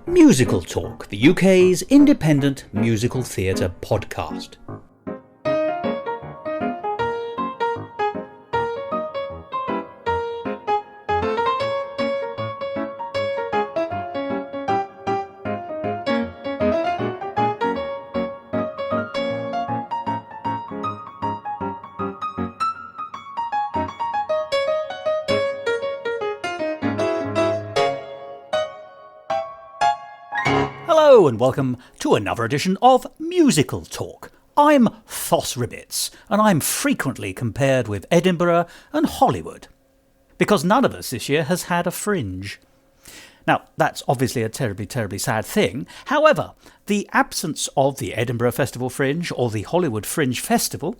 Musical Talk, the UK's independent musical theatre podcast. Hello and welcome to another edition of Musical Talk. I'm Thos and I'm frequently compared with Edinburgh and Hollywood, because none of us this year has had a fringe. Now, that's obviously a terribly sad thing. However, the absence of the Edinburgh Festival Fringe or the Hollywood Fringe Festival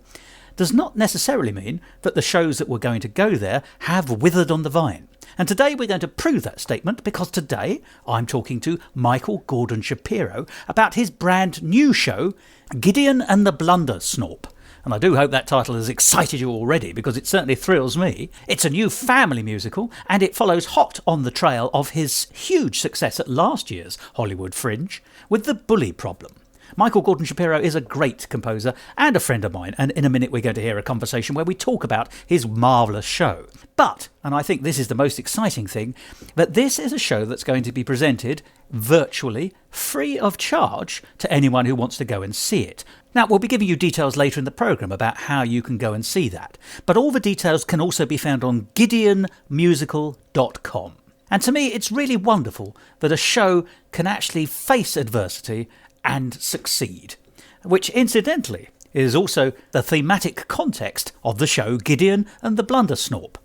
does not necessarily mean that the shows that were going to go there have withered on the vine. And today we're going to prove that statement, because today I'm talking to Michael Shapiro about his brand new show, Gideon and the Blundersnorp. And I do hope that title has excited you already, because it certainly thrills me. It's a new family musical, and it follows hot on the trail of his huge success at last year's Hollywood Fringe with The Bully Problem. Michael Shapiro is a great composer and a friend of mine, and in a minute we're going to hear a conversation where we talk about his marvellous show. But, and I think this is the most exciting thing, that this is a show that's going to be presented virtually free of charge to anyone who wants to go and see it. Now, we'll be giving you details later in the programme about how you can go and see that, but all the details can also be found on gideonmusical.com. And to me, it's really wonderful that a show can actually face adversity and succeed, which incidentally is also the thematic context of the show Gideon and the Blundersnorp.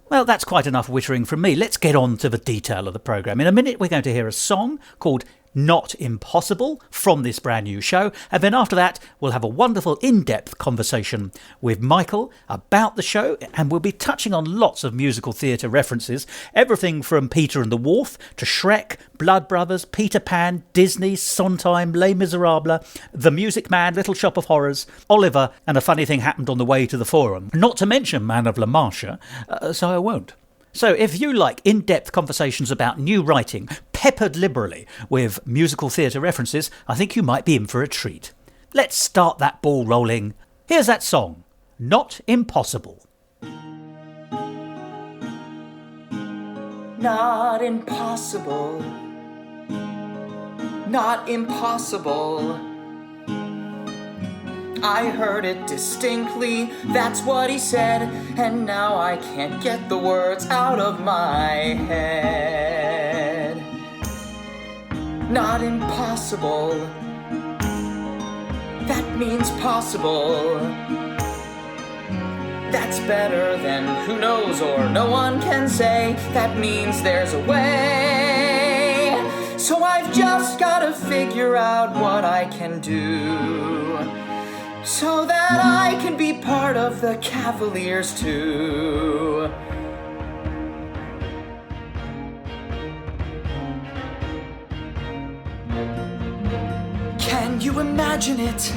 Well, that's quite enough wittering from me. Let's get on to the detail of the programme. In a minute we're going to hear a song called Not Impossible from this brand new show, and then after that we'll have a wonderful in-depth conversation with Michael about the show, and we'll be touching on lots of musical theatre references, everything from Peter and the Wolf to Shrek, Blood Brothers, Peter Pan, Disney, Sondheim, Les Miserables, The Music Man, Little Shop of Horrors, Oliver, and a funny thing happened on the way to the forum, not to mention Man of La Mancha, so I won't. So if you like in-depth conversations about new writing, peppered liberally with musical theatre references, I think you might be in for a treat. Let's start that ball rolling. Here's that song, Not Impossible. Not impossible. Not impossible. I heard it distinctly, that's what he said, and now I can't get the words out of my head. Not impossible. That means possible. That's better than who knows or no one can say. That means there's a way. So I've just gotta figure out what I can do, so that I can be part of the Cavaliers too. Can you imagine it?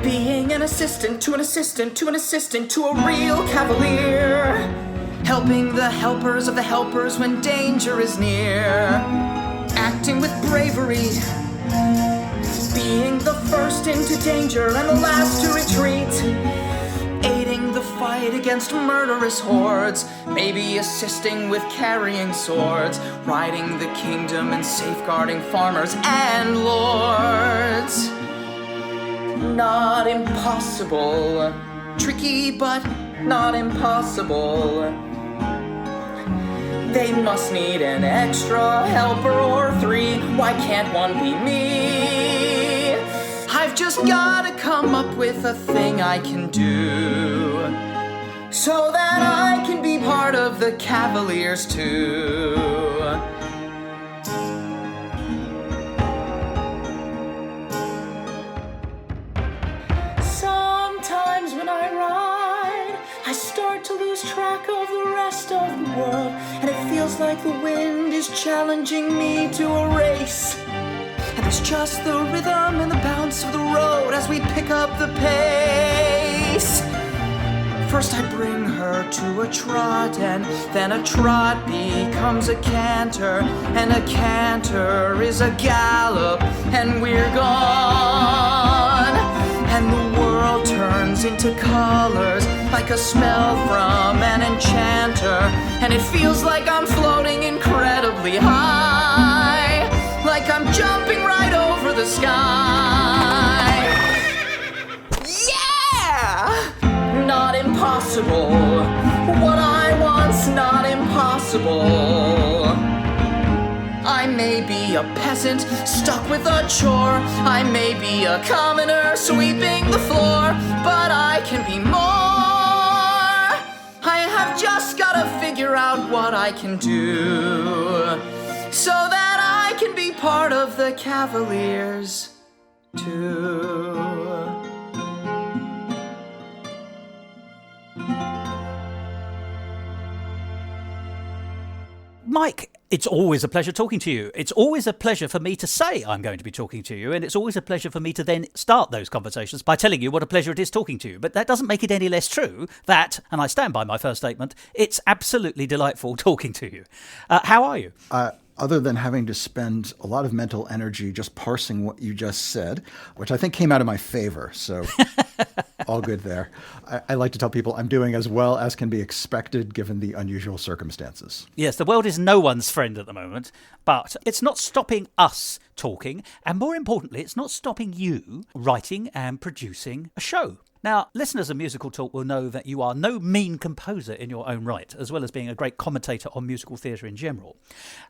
Being an assistant to an assistant to an assistant to a real Cavalier, helping the helpers of the helpers when danger is near, acting with bravery, being the first into danger and the last to retreat, aiding the fight against murderous hordes, maybe assisting with carrying swords, riding the kingdom and safeguarding farmers and lords. Not impossible. Tricky, but not impossible. They must need an extra helper or three. Why can't one be me? I've just gotta come up with a thing I can do, so that I can be part of the Cavaliers too. Sometimes when I ride, I start to lose track of the rest of the world, and it feels like the wind is challenging me to a race. And it's just the rhythm and the bounce of the road as we pick up the pace. First I bring her to a trot, and then a trot becomes a canter, and a canter is a gallop, and we're gone. And the world turns into colors, like a smell from an enchanter, and it feels like I'm floating incredibly high, like I'm jumping right over the sky. Yeah! Not impossible. What I want's not impossible. I may be a peasant stuck with a chore. I may be a commoner sweeping the floor, but I can be more. I have just gotta figure out what I can do, so that I can be part of the Cavaliers too. Mike, it's always a pleasure talking to you. It's always a pleasure for me to say I'm going to be talking to you, and it's always a pleasure for me to then start those conversations by telling you what a pleasure it is talking to you. But that doesn't make it any less true that, and I stand by my first statement, it's absolutely delightful talking to you. How are you? Other than having to spend a lot of mental energy just parsing what you just said, which I think came out in my favor, so all good there. I like to tell people I'm doing as well as can be expected given the unusual circumstances. Yes, the world is no one's friend at the moment, but it's not stopping us talking, and more importantly, it's not stopping you writing and producing a show. Now, listeners of Musical Talk will know that you are no mean composer in your own right, as well as being a great commentator on musical theatre in general.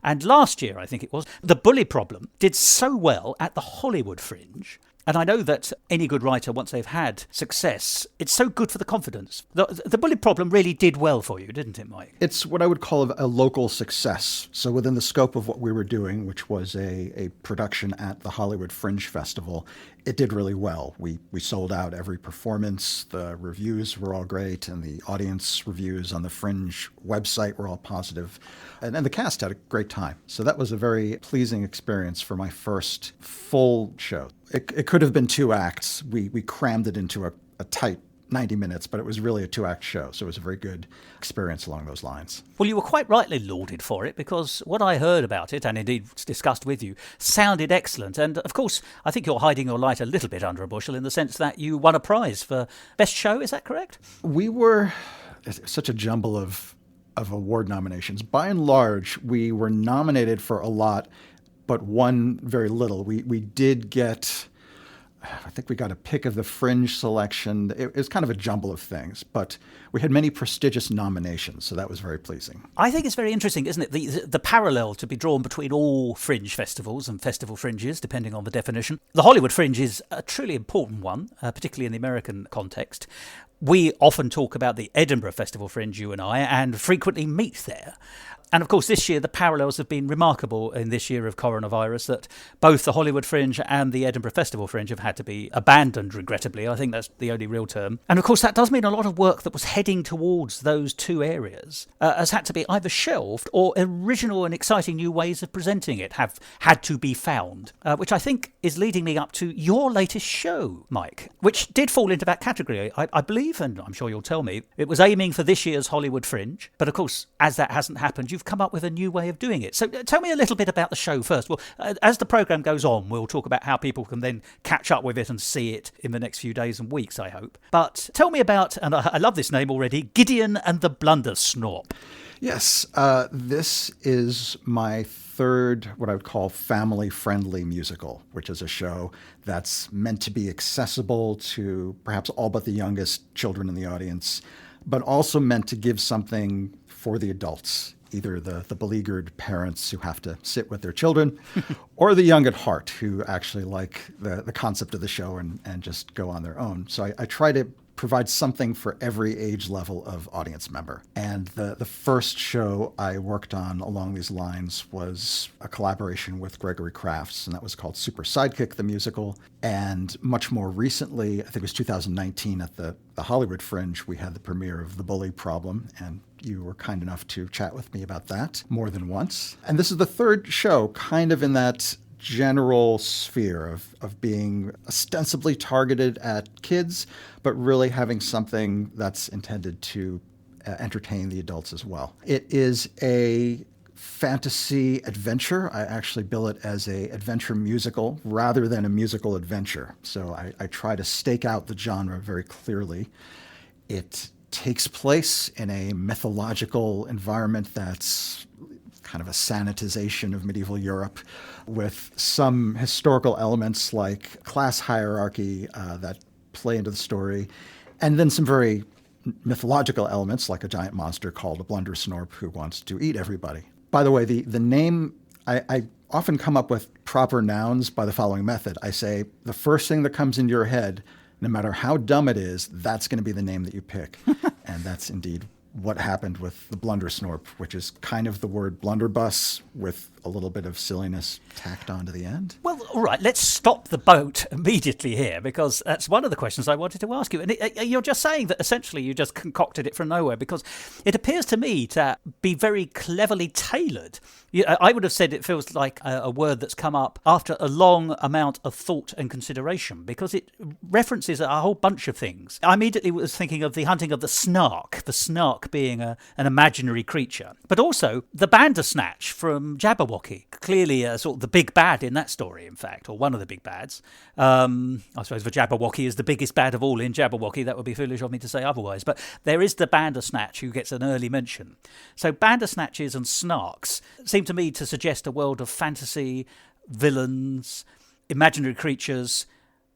And last year, I think it was, The Bully Problem did so well at the Hollywood Fringe. And I know that any good writer, once they've had success, it's so good for the confidence. The Bully Problem really did well for you, didn't it, Mike? It's what I would call a local success. So within the scope of what we were doing, which was a production at the Hollywood Fringe Festival, it did really well. We sold out every performance. The reviews were all great, and the audience reviews on the Fringe website were all positive. And the cast had a great time. So that was a very pleasing experience for my first full show. It could have been 2 acts. We crammed it into a tight 90 minutes, but it was really a 2-act show. So it was a very good experience along those lines. Well, you were quite rightly lauded for it, because what I heard about it, and indeed discussed with you, sounded excellent. And of course, I think you're hiding your light a little bit under a bushel in the sense that you won a prize for Best Show. Is that correct? We were such a jumble of award nominations. By and large, we were nominated for a lot, but won very little. We did get, I think we got a pick of the Fringe selection. It was kind of a jumble of things, but we had many prestigious nominations, so that was very pleasing. I think it's very interesting, isn't it? The parallel to be drawn between all Fringe festivals and festival fringes, depending on the definition. The Hollywood Fringe is a truly important one, particularly in the American context. We often talk about the Edinburgh Festival Fringe, you and I, and frequently meet there. And of course, this year, the parallels have been remarkable in this year of coronavirus, that both the Hollywood Fringe and the Edinburgh Festival Fringe have had to be abandoned, regrettably. I think that's the only real term. And of course, that does mean a lot of work that was heading towards those 2 areas has had to be either shelved, or original and exciting new ways of presenting it have had to be found, which I think is leading me up to your latest show, Mike, which did fall into that category. I believe, and I'm sure you'll tell me, it was aiming for this year's Hollywood Fringe. But of course, as that hasn't happened, you've come up with a new way of doing it. So tell me a little bit about the show first. Well, as the programme goes on, we'll talk about how people can then catch up with it and see it in the next few days and weeks, I hope. But tell me about, and I love this name already, Gideon and the Blundersnorp. Yes, this is my third, what I would call family-friendly musical, which is a show that's meant to be accessible to perhaps all but the youngest children in the audience, but also meant to give something for the adults, either the beleaguered parents who have to sit with their children, or the young at heart who actually like the concept of the show and just go on their own. So I try to provide something for every age level of audience member. And the first show I worked on along these lines was a collaboration with Gregory Crafts, and that was called Super Sidekick, the musical. And much more recently, I think it was 2019 at the Hollywood Fringe, we had the premiere of The Bully Problem, and you were kind enough to chat with me about that more than once. And this is the third show kind of in that general sphere of being ostensibly targeted at kids, but really having something that's intended to entertain the adults as well. It is a fantasy adventure. I actually bill it as a adventure musical rather than a musical adventure. So I try to stake out the genre very clearly. It takes place in a mythological environment that's kind of a sanitization of medieval Europe, with some historical elements like class hierarchy that play into the story, and then some very mythological elements like a giant monster called a Blundersnorp who wants to eat everybody. By the way, the name, I often come up with proper nouns by the following method. I say, the first thing that comes into your head, no matter how dumb it is, that's going to be the name that you pick. And that's indeed what happened with the Blundersnorp, which is kind of the word blunderbuss with a little bit of silliness tacked onto the end. Well, all right, let's stop the boat immediately here, because that's one of the questions I wanted to ask you. And you're just saying that essentially you just concocted it from nowhere, because it appears to me to be very cleverly tailored. I would have said it feels like a word that's come up after a long amount of thought and consideration, because it references a whole bunch of things. I immediately was thinking of the hunting of the snark being an imaginary creature, but also the Bandersnatch from Jabberwocky, clearly sort of the big bad in that story, in fact, or one of the big bads. I suppose the Jabberwocky is the biggest bad of all in Jabberwocky. That would be foolish of me to say otherwise, but there is the Bandersnatch who gets an early mention. So Bandersnatches and snarks seem to me to suggest a world of fantasy, villains, imaginary creatures,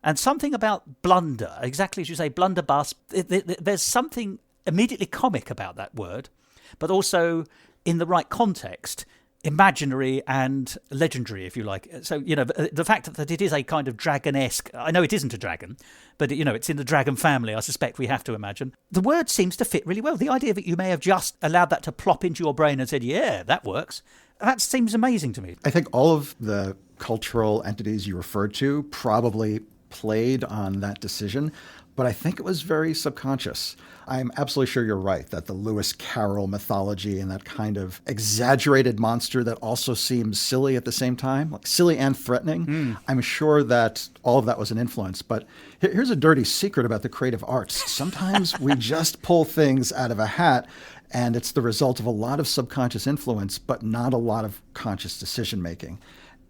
and something about blunder, exactly as you say, blunderbuss. There's something immediately comic about that word, but also in the right context, imaginary and legendary, if you like. So, the fact that it is a kind of dragon-esque, I know it isn't a dragon, but, it's in the dragon family, I suspect we have to imagine. The word seems to fit really well. The idea that you may have just allowed that to plop into your brain and said, yeah, that works, that seems amazing to me. I think all of the cultural entities you referred to probably played on that decision, but I think it was very subconscious. I'm absolutely sure you're right that the Lewis Carroll mythology and that kind of exaggerated monster that also seems silly at the same time, like silly and threatening, I'm sure that all of that was an influence. But here's a dirty secret about the creative arts. Sometimes we just pull things out of a hat, and it's the result of a lot of subconscious influence, but not a lot of conscious decision making.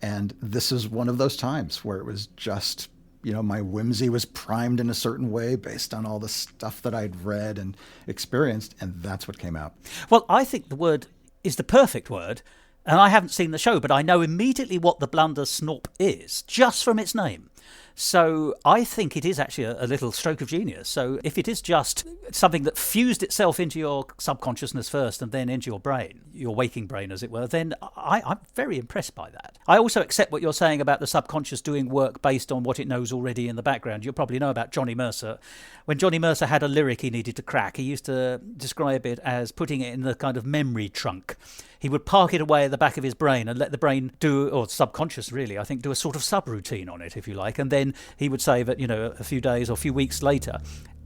And this is one of those times where it was just, my whimsy was primed in a certain way based on all the stuff that I'd read and experienced, and that's what came out. Well, I think the word is the perfect word, and I haven't seen the show, but I know immediately what the Blundersnorp is, just from its name. So I think it is actually a little stroke of genius. So if it is just something that fused itself into your subconsciousness first and then into your brain, your waking brain, as it were, then I'm very impressed by that. I also accept what you're saying about the subconscious doing work based on what it knows already in the background. You'll probably know about Johnny Mercer. When Johnny Mercer had a lyric he needed to crack, he used to describe it as putting it in the kind of memory trunk. He would park it away at the back of his brain and let the brain do, or subconscious really, I think, do a sort of subroutine on it, if you like. And then he would say that, a few days or a few weeks later,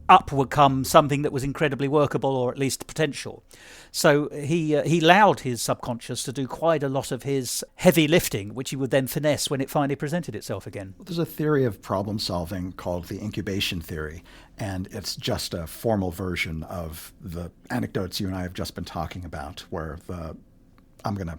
up would come something that was incredibly workable or at least potential. So he allowed his subconscious to do quite a lot of his heavy lifting, which he would then finesse when it finally presented itself again. There's a theory of problem solving called the Incubation Theory, and it's just a formal version of the anecdotes you and I have just been talking about, where I'm gonna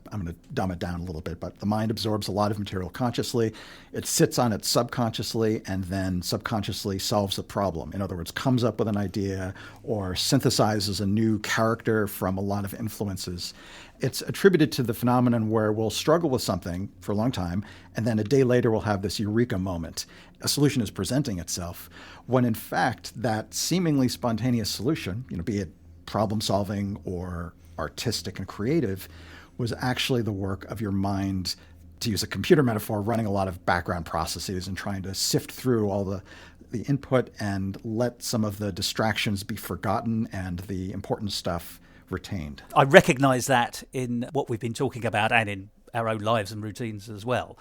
dumb it down a little bit, but the mind absorbs a lot of material consciously. It sits on it subconsciously and then subconsciously solves a problem. In other words, comes up with an idea or synthesizes a new character from a lot of influences. It's attributed to the phenomenon where we'll struggle with something for a long time, and then a day later we'll have this eureka moment. A solution is presenting itself, when in fact that seemingly spontaneous solution, be it problem solving or artistic and creative, was actually the work of your mind, to use a computer metaphor, running a lot of background processes and trying to sift through all the input and let some of the distractions be forgotten and the important stuff retained. I recognise that in what we've been talking about and in our own lives and routines as well.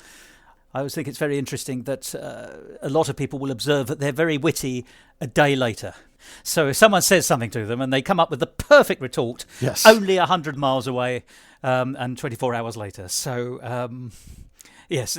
I always think it's very interesting that a lot of people will observe that they're very witty a day later. So if someone says something to them and they come up with the perfect retort, yes, only 100 miles away and 24 hours later. So Yes,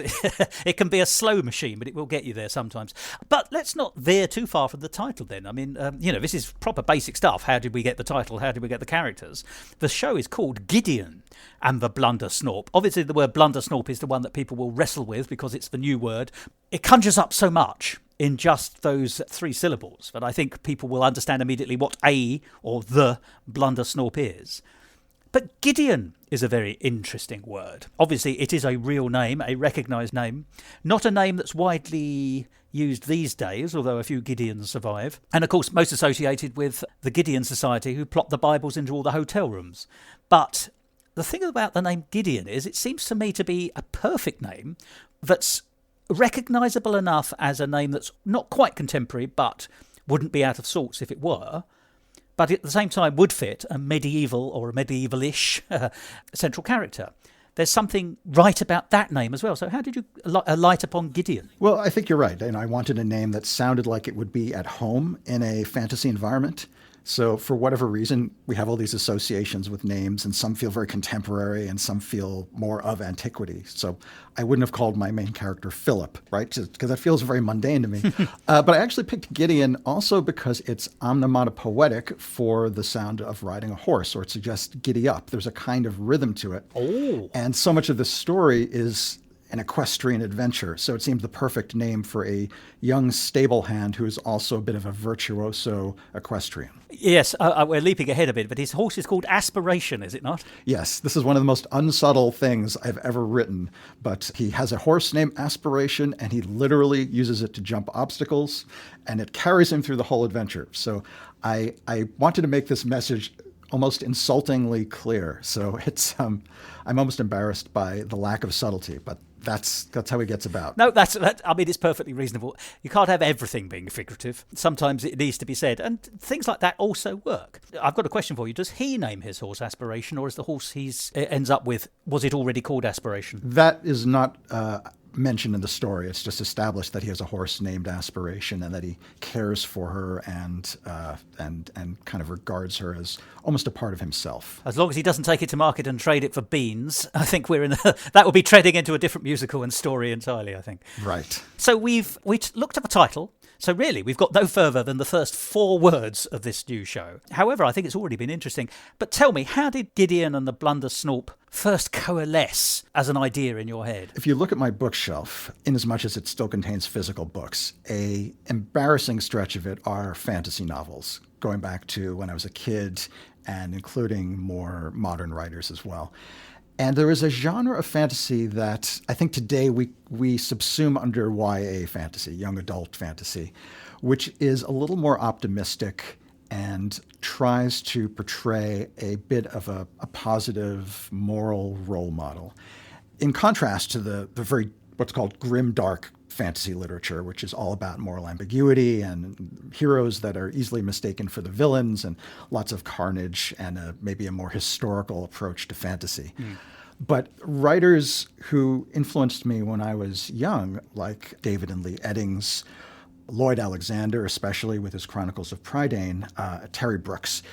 it can be a slow machine, but it will get you there sometimes. But let's not veer too far from the title then. I mean, this is proper basic stuff. How did we get the title? How did we get the characters? The show is called Gideon and the Blundersnorp. Obviously, the word Blundersnorp is the one that people will wrestle with because it's the new word. It conjures up so much in just those 3 syllables that I think people will understand immediately what a or the Blundersnorp is. But Gideon is a very interesting word. Obviously, it is a real name, a recognised name, not a name that's widely used these days, although a few Gideons survive. And of course, most associated with the Gideon Society who plop the Bibles into all the hotel rooms. But the thing about the name Gideon is it seems to me to be a perfect name that's recognisable enough as a name that's not quite contemporary, but wouldn't be out of sorts if it were, but at the same time would fit a medieval or a medieval-ish central character. There's something right about that name as well. So how did you alight upon Gideon? Well, I think you're right. And I wanted a name that sounded like it would be at home in a fantasy environment. So for whatever reason, we have all these associations with names, and some feel very contemporary and some feel more of antiquity. So I wouldn't have called my main character Philip, right? Because that feels very mundane to me. But I actually picked Gideon also because it's onomatopoetic for the sound of riding a horse, or it suggests giddy up. There's a kind of rhythm to it. Oh. And so much of the story is an equestrian adventure. So it seems the perfect name for a young stable hand who is also a bit of a virtuoso equestrian. Yes, we're leaping ahead a bit, but his horse is called Aspiration, is it not? Yes, this is one of the most unsubtle things I've ever written, but he has a horse named Aspiration, and he literally uses it to jump obstacles, and it carries him through the whole adventure. So I wanted to make this message almost insultingly clear. So it's I'm almost embarrassed by the lack of subtlety, but that's how he gets about. No, I mean, it's perfectly reasonable. You can't have everything being figurative. Sometimes it needs to be said, and things like that also work. I've got a question for you. Does he name his horse Aspiration, or is the horse he ends up with, was it already called Aspiration? That is not mentioned in the story. It's just established that he has a horse named Aspiration and that he cares for her and kind of regards her as almost a part of himself. As long as he doesn't take it to market and trade it for beans, I think that would be treading into a different musical and story entirely, I think. Right. So we looked up a title. So really, we've got no further than the first 4 words of this new show. However, I think it's already been interesting. But tell me, how did Gideon and the Blundersnorp first coalesce as an idea in your head? If you look at my bookshelf, in as much as it still contains physical books, an embarrassing stretch of it are fantasy novels, going back to when I was a kid and including more modern writers as well. And there is a genre of fantasy that I think today we subsume under YA fantasy, young adult fantasy, which is a little more optimistic and tries to portray a bit of a positive moral role model. In contrast to the very what's called grim, dark fantasy literature, which is all about moral ambiguity and heroes that are easily mistaken for the villains and lots of carnage and maybe a more historical approach to fantasy. But writers who influenced me when I was young, like David and Lee Eddings, Lloyd Alexander, especially with his Chronicles of Prydain, Terry Brooks,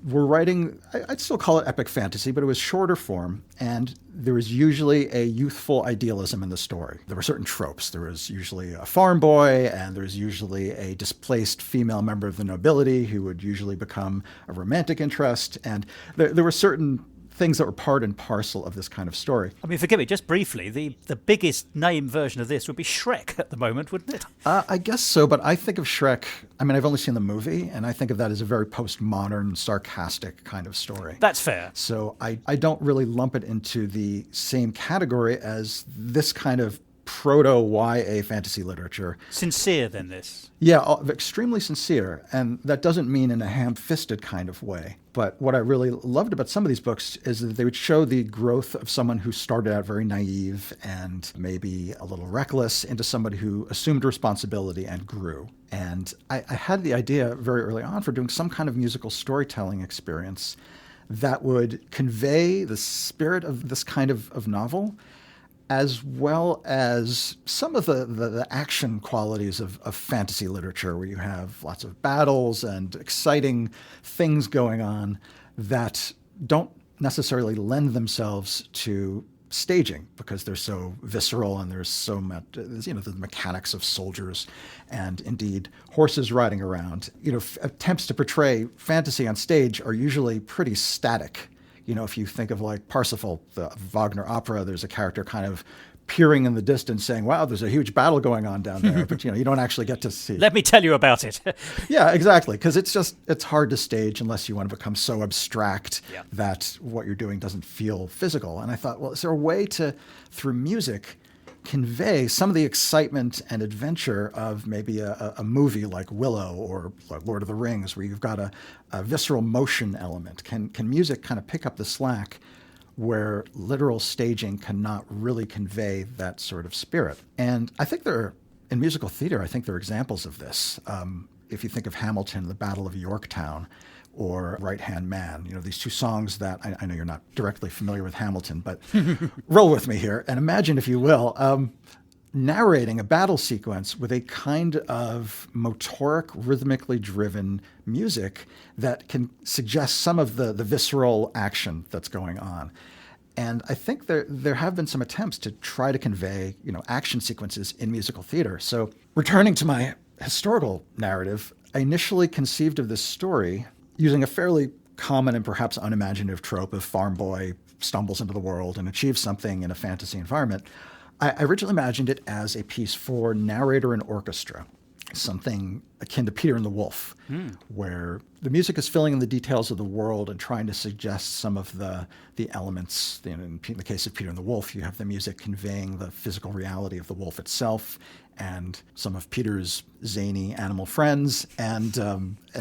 were writing, I'd still call it epic fantasy, but it was shorter form, and there was usually a youthful idealism in the story. There were certain tropes. There was usually a farm boy, and there was usually a displaced female member of the nobility who would usually become a romantic interest, and there were certain things that were part and parcel of this kind of story. I mean, forgive me, just briefly, the biggest name version of this would be Shrek at the moment, wouldn't it? I guess so, but I think of Shrek, I mean, I've only seen the movie, and I think of that as a very postmodern, sarcastic kind of story. That's fair. So I don't really lump it into the same category as this kind of proto-YA fantasy literature. Sincere, then, this? Yeah, extremely sincere. And that doesn't mean in a ham-fisted kind of way. But what I really loved about some of these books is that they would show the growth of someone who started out very naive and maybe a little reckless into somebody who assumed responsibility and grew. And I had the idea very early on for doing some kind of musical storytelling experience that would convey the spirit of this kind of novel, as well as some of the action qualities of fantasy literature, where you have lots of battles and exciting things going on that don't necessarily lend themselves to staging because they're so visceral and there's so much, the mechanics of soldiers and indeed horses riding around. Attempts to portray fantasy on stage are usually pretty static. If you think of like Parsifal, the Wagner opera, there's a character kind of peering in the distance saying, wow, there's a huge battle going on down there. But, you don't actually get to see. Let me tell you about it. Yeah, exactly. Because it's hard to stage unless you want to become so abstract that what you're doing doesn't feel physical. And I thought, well, is there a way to, through music, convey some of the excitement and adventure of maybe a movie like Willow or like Lord of the Rings, where you've got a visceral motion element? Can music kind of pick up the slack where literal staging cannot really convey that sort of spirit? And I think in musical theater, I think there are examples of this. If you think of Hamilton, the Battle of Yorktown, or Right Hand Man, these two songs that I know you're not directly familiar with Hamilton, but roll with me here and imagine, if you will, narrating a battle sequence with a kind of motoric, rhythmically driven music that can suggest some of the visceral action that's going on. And I think there have been some attempts to try to convey, action sequences in musical theater. So returning to my historical narrative, I initially conceived of this story using a fairly common and perhaps unimaginative trope of farm boy stumbles into the world and achieves something in a fantasy environment. I originally imagined it as a piece for narrator and orchestra, something akin to Peter and the Wolf, where the music is filling in the details of the world and trying to suggest some of the elements. In the case of Peter and the Wolf, you have the music conveying the physical reality of the wolf itself and some of Peter's zany animal friends and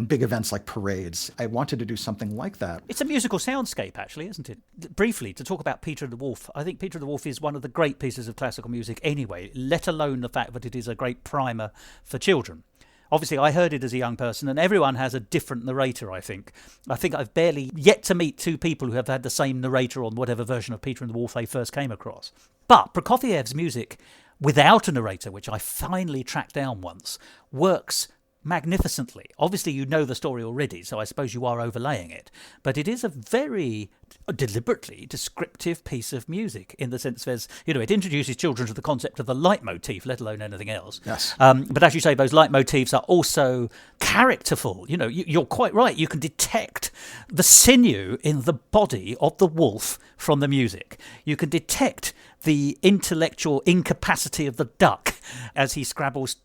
big events like parades. I wanted to do something like that. It's a musical soundscape, actually, isn't it? Briefly, to talk about Peter and the Wolf, I think Peter and the Wolf is one of the great pieces of classical music anyway, let alone the fact that it is a great primer for children. Obviously, I heard it as a young person, and everyone has a different narrator, I think. I think I've barely yet to meet two people who have had the same narrator on whatever version of Peter and the Wolf they first came across. But Prokofiev's music, without a narrator, which I finally tracked down once, works magnificently. Obviously, you know the story already, so I suppose you are overlaying it. But it is a very deliberately descriptive piece of music in the sense there's, it introduces children to the concept of the leitmotif, let alone anything else. Yes. But as you say, those leitmotifs are also characterful. You're quite right. You can detect the sinew in the body of the wolf from the music. You can detect the intellectual incapacity of the duck as she scrabbles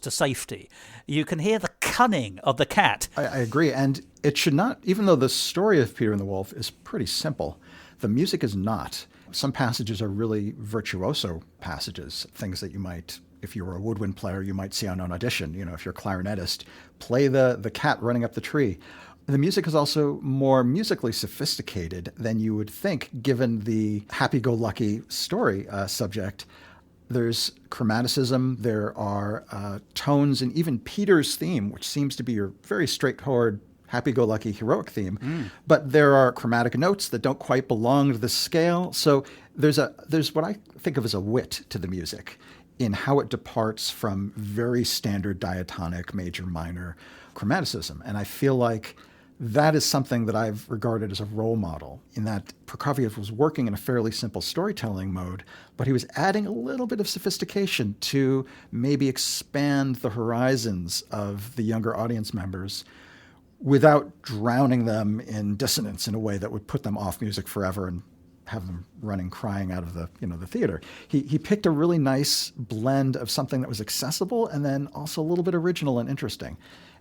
to safety. You can hear the cunning of the cat. I agree. And it should not, even though the story of Peter and the Wolf is pretty simple, the music is not. Some passages are really virtuoso passages, things that you might, if you were a woodwind player, you might see on an audition. If you're a clarinetist, play the cat running up the tree. The music is also more musically sophisticated than you would think, given the happy-go-lucky story subject. There's chromaticism, there are tones, and even Peter's theme, which seems to be your very straightforward, happy-go-lucky heroic theme. But there are chromatic notes that don't quite belong to the scale. So there's what I think of as a wit to the music in how it departs from very standard diatonic, major-minor chromaticism. And I feel like that is something that I've regarded as a role model, in that Prokofiev was working in a fairly simple storytelling mode, but he was adding a little bit of sophistication to maybe expand the horizons of the younger audience members without drowning them in dissonance in a way that would put them off music forever and have them running crying out of the theater. He picked a really nice blend of something that was accessible and then also a little bit original and interesting.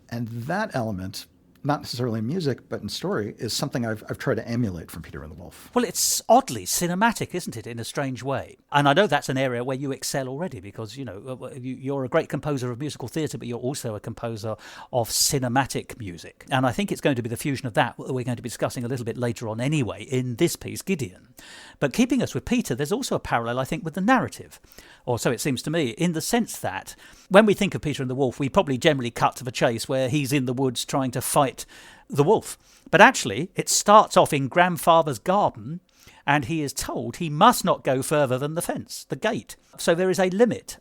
And that element, not necessarily in music, but in story, is something I've tried to emulate from Peter and the Wolf. Well, it's oddly cinematic, isn't it, in a strange way? And I know that's an area where you excel already because, you're a great composer of musical theatre, but you're also a composer of cinematic music. And I think it's going to be the fusion of that we're going to be discussing a little bit later on anyway in this piece, Gideon. But keeping us with Peter, there's also a parallel, I think, with the narrative. Or so it seems to me, in the sense that when we think of Peter and the Wolf, we probably generally cut to the chase where he's in the woods trying to fight the wolf. But actually, it starts off in grandfather's garden and he is told he must not go further than the fence, the gate. So there is a limit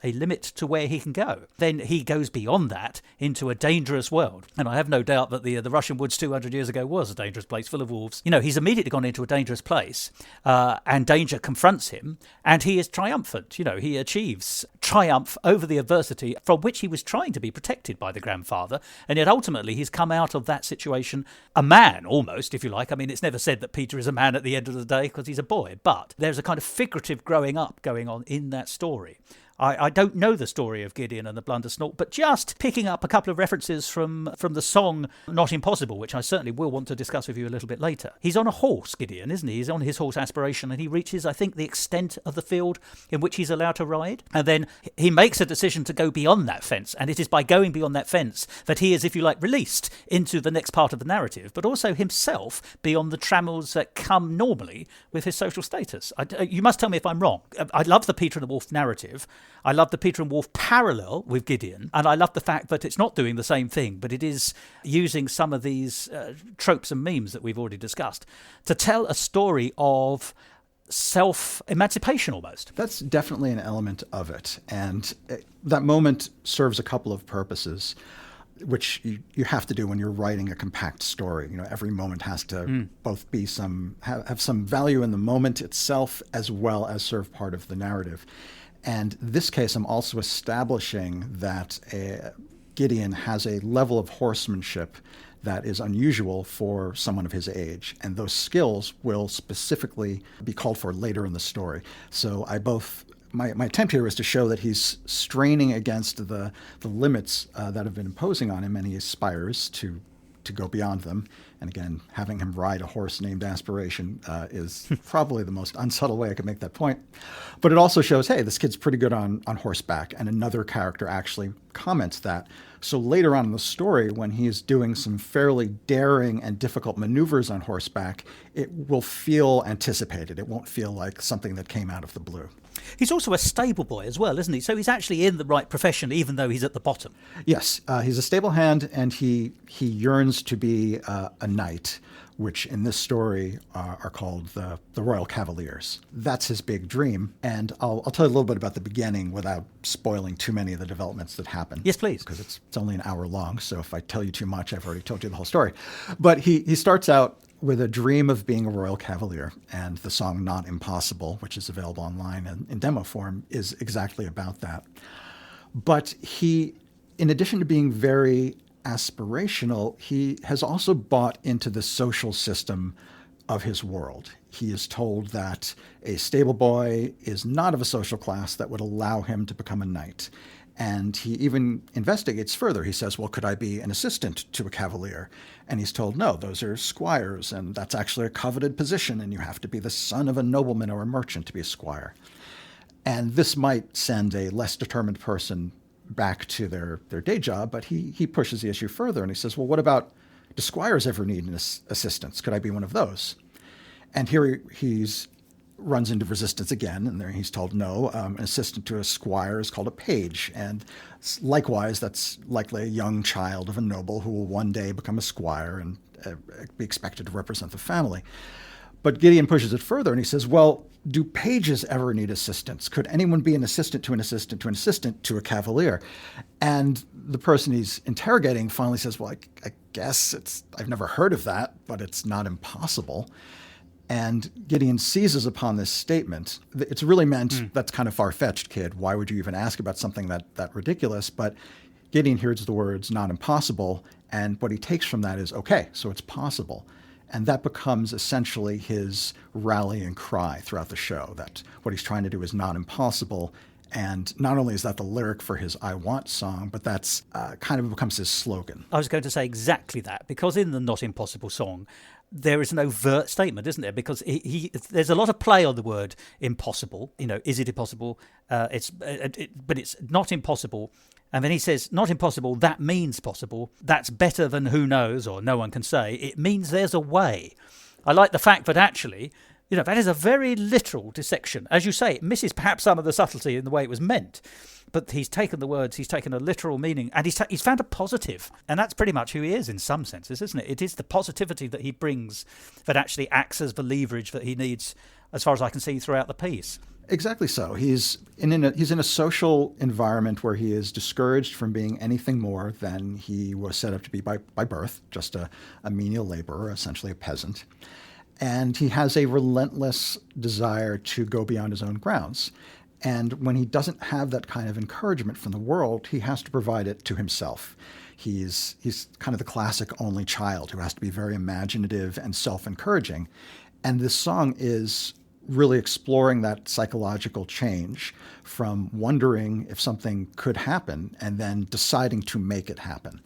to where he can go. Then he goes beyond that into a dangerous world. And I have no doubt that the Russian woods 200 years ago was a dangerous place full of wolves. He's immediately gone into a dangerous place, and danger confronts him, and he is triumphant. He achieves triumph over the adversity from which he was trying to be protected by the grandfather, and yet ultimately he's come out of that situation a man, almost, if you like. I mean, it's never said that Peter is a man at the end of the day because he's a boy, but there's a kind of figurative growing up going on in that story. I don't know the story of Gideon and the Blundersnorp, but just picking up a couple of references from the song Not Impossible, which I certainly will want to discuss with you a little bit later. He's on a horse, Gideon, isn't he? He's on his horse Aspiration, and he reaches, I think, the extent of the field in which he's allowed to ride. And then he makes a decision to go beyond that fence, and it is by going beyond that fence that he is, if you like, released into the next part of the narrative, but also himself beyond the trammels that come normally with his social status. You must tell me if I'm wrong. I love the Peter and the Wolf narrative. I love the Peter and Wolf parallel with Gideon, and I love the fact that it's not doing the same thing, but it is using some of these tropes and memes that we've already discussed to tell a story of self-emancipation almost. That's definitely an element of it, and that moment serves a couple of purposes, which you have to do when you're writing a compact story. Every moment has to both be have some value in the moment itself as well as serve part of the narrative. And in this case, I'm also establishing that Gideon has a level of horsemanship that is unusual for someone of his age. And those skills will specifically be called for later in the story. So my attempt here is to show that he's straining against the limits that have been imposing on him, and he aspires to go beyond them. And again, having him ride a horse named Aspiration is probably the most unsubtle way I could make that point. But it also shows, hey, this kid's pretty good on horseback. And another character actually comments that. So later on in the story, when he is doing some fairly daring and difficult maneuvers on horseback, it will feel anticipated. It won't feel like something that came out of the blue. He's also a stable boy as well, isn't he? So he's actually in the right profession, even though he's at the bottom. Yes, he's a stable hand, and he yearns to be a knight, which in this story are called the Royal Cavaliers. That's his big dream, and I'll tell you a little bit about the beginning without spoiling too many of the developments that happen. Yes, please. Because it's only an hour long, so if I tell you too much, I've already told you the whole story. But he starts out with a dream of being a Royal Cavalier, and the song Not Impossible, which is available online and in demo form, is exactly about that. But he, in addition to being very aspirational, he has also bought into the social system of his world. He is told that a stable boy is not of a social class that would allow him to become a knight. And he even investigates further. He says, well, could I be an assistant to a cavalier? And he's told, no, those are squires, and that's actually a coveted position, and you have to be the son of a nobleman or a merchant to be a squire. And this might send a less determined person back to their day job, but he pushes the issue further, and he says, well, what about, do squires ever need an assistance? Could I be one of those? And here he's runs into resistance again, and there he's told no. An assistant to a squire is called a page, and likewise, that's likely a young child of a noble who will one day become a squire and be expected to represent the family. But Gideon pushes it further, and he says, well, do pages ever need assistants? Could anyone be an assistant to an assistant to an assistant to a cavalier? And the person he's interrogating finally says, well, I guess I've never heard of that, but it's not impossible. And Gideon seizes upon this statement. It's really meant, that's kind of far-fetched, kid. Why would you even ask about something that ridiculous? But Gideon hears the words not impossible, and what he takes from that is, okay, so it's possible. And that becomes essentially his rallying cry throughout the show, that what he's trying to do is not impossible. And not only is that the lyric for his I Want song, but that's kind of becomes his slogan. I was going to say exactly that, because in the Not Impossible song, there is an overt statement, isn't there? Because there's a lot of play on the word impossible. Is it impossible? But it's not impossible. And then he says, not impossible, that means possible. That's better than who knows or no one can say. It means there's a way. I like the fact that actually, that is a very literal dissection. As you say, it misses perhaps some of the subtlety in the way it was meant. But he's taken the words, he's taken a literal meaning, and he's found a positive. And that's pretty much who he is in some senses, isn't it? It is the positivity that he brings that actually acts as the leverage that he needs as far as I can see throughout the piece. Exactly so. He's in a social environment where he is discouraged from being anything more than he was set up to be by birth, just a menial laborer, essentially a peasant. And he has a relentless desire to go beyond his own grounds. And when he doesn't have that kind of encouragement from the world, he has to provide it to himself. He's kind of the classic only child who has to be very imaginative and self-encouraging. And this song is really exploring that psychological change from wondering if something could happen and then deciding to make it happen.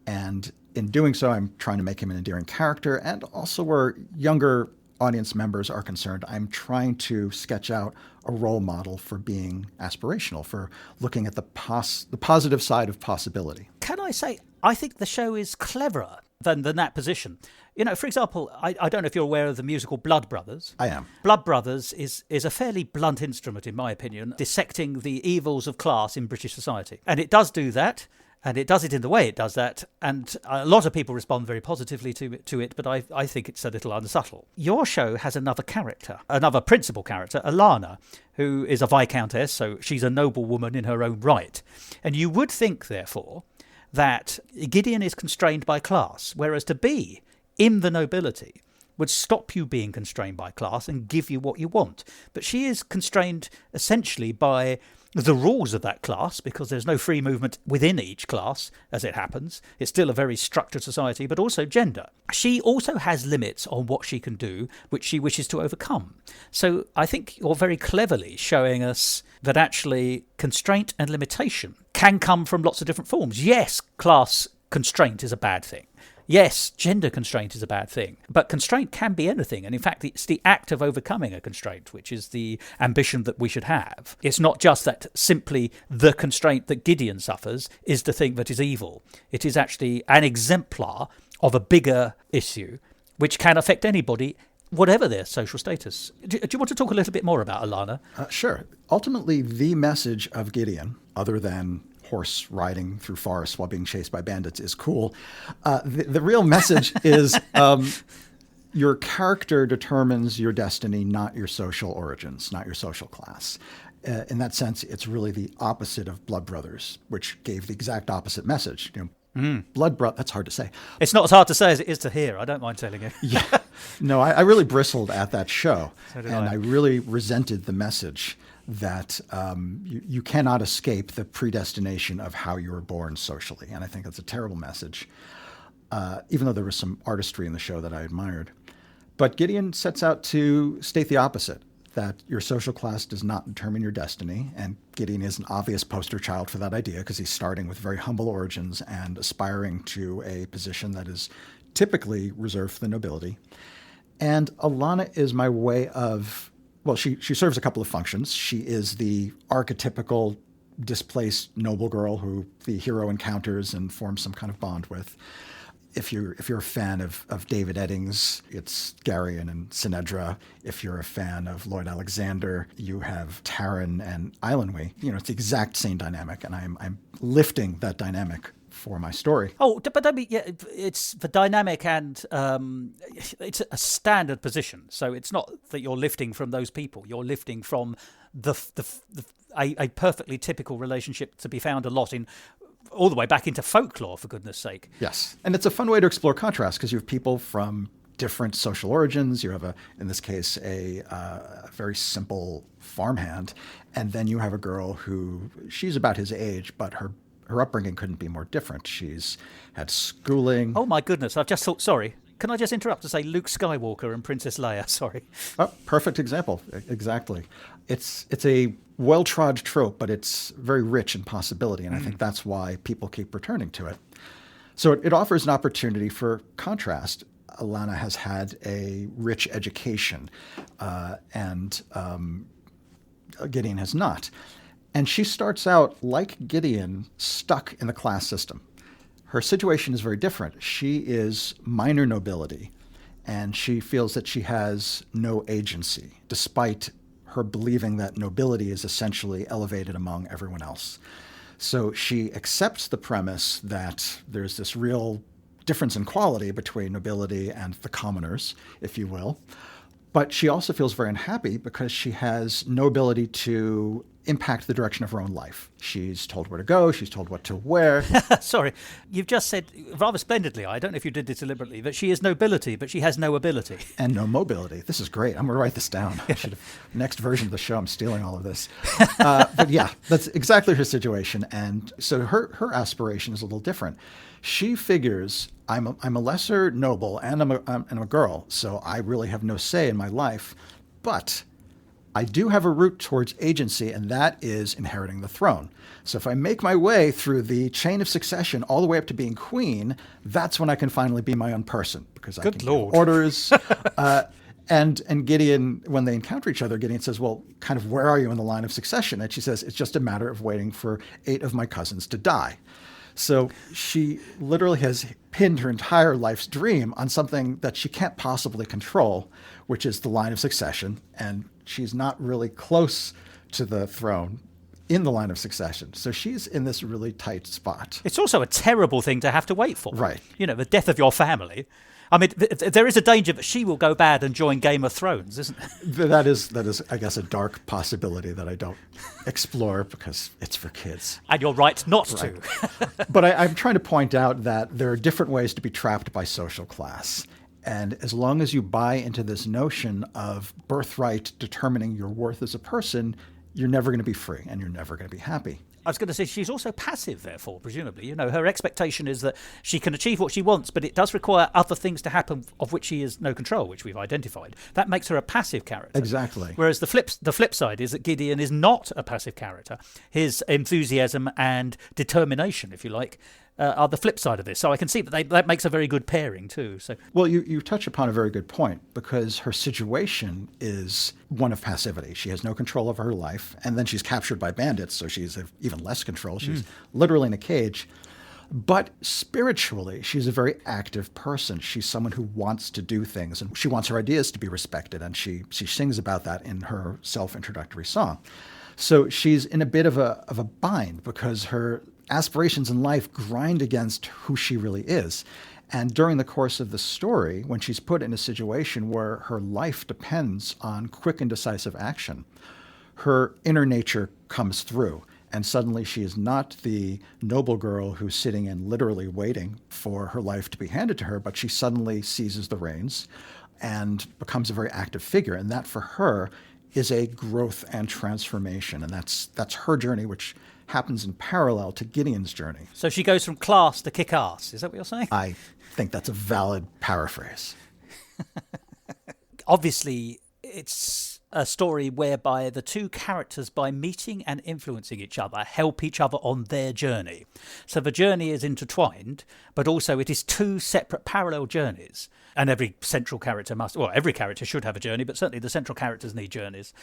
And in doing so, I'm trying to make him an endearing character. And also where younger audience members are concerned, I'm trying to sketch out a role model for being aspirational, for looking at the positive side of possibility. Can I say, I think the show is cleverer than that position. You know, for example, I don't know if you're aware of the musical Blood Brothers. I am. Blood Brothers is a fairly blunt instrument, in my opinion, dissecting the evils of class in British society. And it does do that. And it does it in the way it does that. And a lot of people respond very positively to it, but I think it's a little unsubtle. Your show has another character, another principal character, Alana, who is a viscountess, so she's a noble woman in her own right. And you would think, therefore, that Gideon is constrained by class, whereas to be in the nobility would stop you being constrained by class and give you what you want. But she is constrained essentially by the rules of that class, because there's no free movement within each class, as it happens. It's still a very structured society, but also gender. She also has limits on what she can do, which she wishes to overcome. So I think you're very cleverly showing us that actually constraint and limitation can come from lots of different forms. Yes, class constraint is a bad thing. Yes, gender constraint is a bad thing, but constraint can be anything. And in fact, it's the act of overcoming a constraint, which is the ambition that we should have. It's not just that simply the constraint that Gideon suffers is the thing that is evil. It is actually an exemplar of a bigger issue, which can affect anybody, whatever their social status. Do you want to talk a little bit more about Alana? Sure. Ultimately, the message of Gideon, other than horse riding through forests while being chased by bandits, is cool. The real message is your character determines your destiny, not your social origins, not your social class. In that sense, it's really the opposite of Blood Brothers, which gave the exact opposite message. That's hard to say. It's not as hard to say as it is to hear. I don't mind telling you. Yeah. No, I really bristled at that show. So did I really resented the message that you cannot escape the predestination of how you were born socially. And I think that's a terrible message, even though there was some artistry in the show that I admired. But Gideon sets out to state the opposite, that your social class does not determine your destiny. And Gideon is an obvious poster child for that idea, because he's starting with very humble origins and aspiring to a position that is typically reserved for the nobility. And Alana is my way of... Well, she serves a couple of functions. She is the archetypical displaced noble girl who the hero encounters and forms some kind of bond with. If you're a fan of David Eddings, it's Garion and Sinedra. If you're a fan of Lloyd Alexander, you have Taran and Eilenwy. It's the exact same dynamic, and I'm lifting that dynamic for my story. Oh, but I mean, yeah, it's the dynamic, and it's a standard position. So it's not that you're lifting from those people. You're lifting from a perfectly typical relationship to be found a lot in, all the way back into folklore, for goodness sake. Yes, and it's a fun way to explore contrast, because you have people from different social origins. You have in this case, a very simple farmhand, and then you have a girl who she's about his age, but her upbringing couldn't be more different. She's had schooling. Oh my goodness, I've just thought, sorry. Can I just interrupt to say Luke Skywalker and Princess Leia? Sorry. Oh, perfect example. Exactly. It's a well-trod trope, but it's very rich in possibility, and I think that's why people keep returning to it. So it offers an opportunity for contrast. Alana has had a rich education, and Gideon has not. And she starts out, like Gideon, stuck in the class system. Her situation is very different. She is minor nobility, and she feels that she has no agency, despite her believing that nobility is essentially elevated among everyone else. So she accepts the premise that there's this real difference in quality between nobility and the commoners, if you will. But she also feels very unhappy because she has no ability to impact the direction of her own life. She's told where to go. She's told what to wear. Sorry, you've just said rather splendidly, I don't know if you did this deliberately, that she is nobility, but she has no ability. And no mobility. This is great. I'm going to write this down. Next version of the show, I'm stealing all of this. But yeah, that's exactly her situation. And so her aspiration is a little different. She figures, I'm a lesser noble and I'm a girl, so I really have no say in my life. But I do have a route towards agency, and that is inheriting the throne. So if I make my way through the chain of succession all the way up to being queen, that's when I can finally be my own person, because I can give orders. And Gideon, when they encounter each other, Gideon says, well, kind of where are you in the line of succession? And she says, it's just a matter of waiting for 8 of my cousins to die. So she literally has pinned her entire life's dream on something that she can't possibly control, which is the line of succession. And she's not really close to the throne in the line of succession. So she's in this really tight spot. It's also a terrible thing to have to wait for. Right. You know, the death of your family. I mean, there is a danger that she will go bad and join Game of Thrones, isn't there? That is, I guess, a dark possibility that I don't explore because it's for kids. And you're right not to. But I'm trying to point out that there are different ways to be trapped by social class. And as long as you buy into this notion of birthright determining your worth as a person, you're never going to be free and you're never going to be happy. I was going to say she's also passive, therefore, presumably. You know, her expectation is that she can achieve what she wants, but it does require other things to happen of which she has no control, which we've identified. That makes her a passive character. Exactly. Whereas the flip side is that Gideon is not a passive character. His enthusiasm and determination, if you like, are the flip side of this. So I can see that that makes a very good pairing too. So, well, you touch upon a very good point, because her situation is one of passivity. She has no control over her life, and then she's captured by bandits, so she's even less control. She's literally in a cage. But spiritually, she's a very active person. She's someone who wants to do things, and she wants her ideas to be respected, and she sings about that in her self-introductory song. So she's in a bit of a bind because her aspirations in life grind against who she really is. And during the course of the story, when she's put in a situation where her life depends on quick and decisive action, her inner nature comes through. And suddenly she is not the noble girl who's sitting and literally waiting for her life to be handed to her, but she suddenly seizes the reins and becomes a very active figure. And that for her is a growth and transformation. And that's her journey, which happens in parallel to Gideon's journey. So she goes from class to kick-ass. Is that what you're saying? I think that's a valid paraphrase. Obviously, it's a story whereby the two characters, by meeting and influencing each other, help each other on their journey. So the journey is intertwined, but also it is two separate parallel journeys. And every central character every character should have a journey, but certainly the central characters need journeys.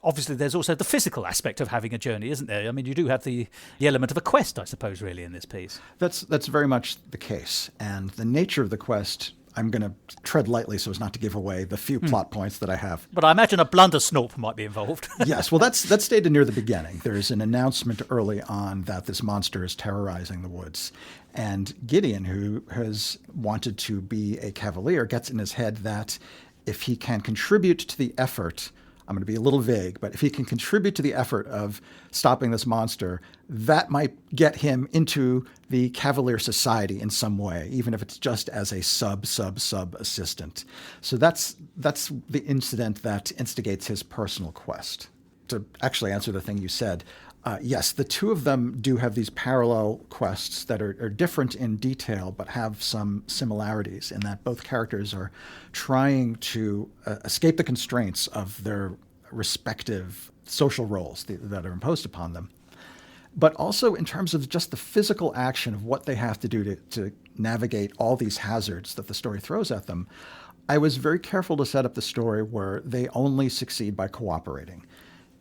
Obviously, there's also the physical aspect of having a journey, isn't there? I mean, you do have the element of a quest, I suppose, really, in this piece. That's very much the case. And the nature of the quest, I'm going to tread lightly so as not to give away the few plot points that I have. But I imagine a Blundersnorp might be involved. Yes, well, that's stated near the beginning. There's an announcement early on that this monster is terrorizing the woods. And Gideon, who has wanted to be a cavalier, gets in his head that if he can contribute to the effort, I'm going to be a little vague, but if he can contribute to the effort of stopping this monster, that might get him into the Cavalier Society in some way, even if it's just as a sub assistant. So that's the incident that instigates his personal quest. To actually answer the thing you said, yes, the two of them do have these parallel quests that are different in detail, but have some similarities in that both characters are trying to escape the constraints of their respective social roles that are imposed upon them. But also in terms of just the physical action of what they have to do to navigate all these hazards that the story throws at them, I was very careful to set up the story where they only succeed by cooperating.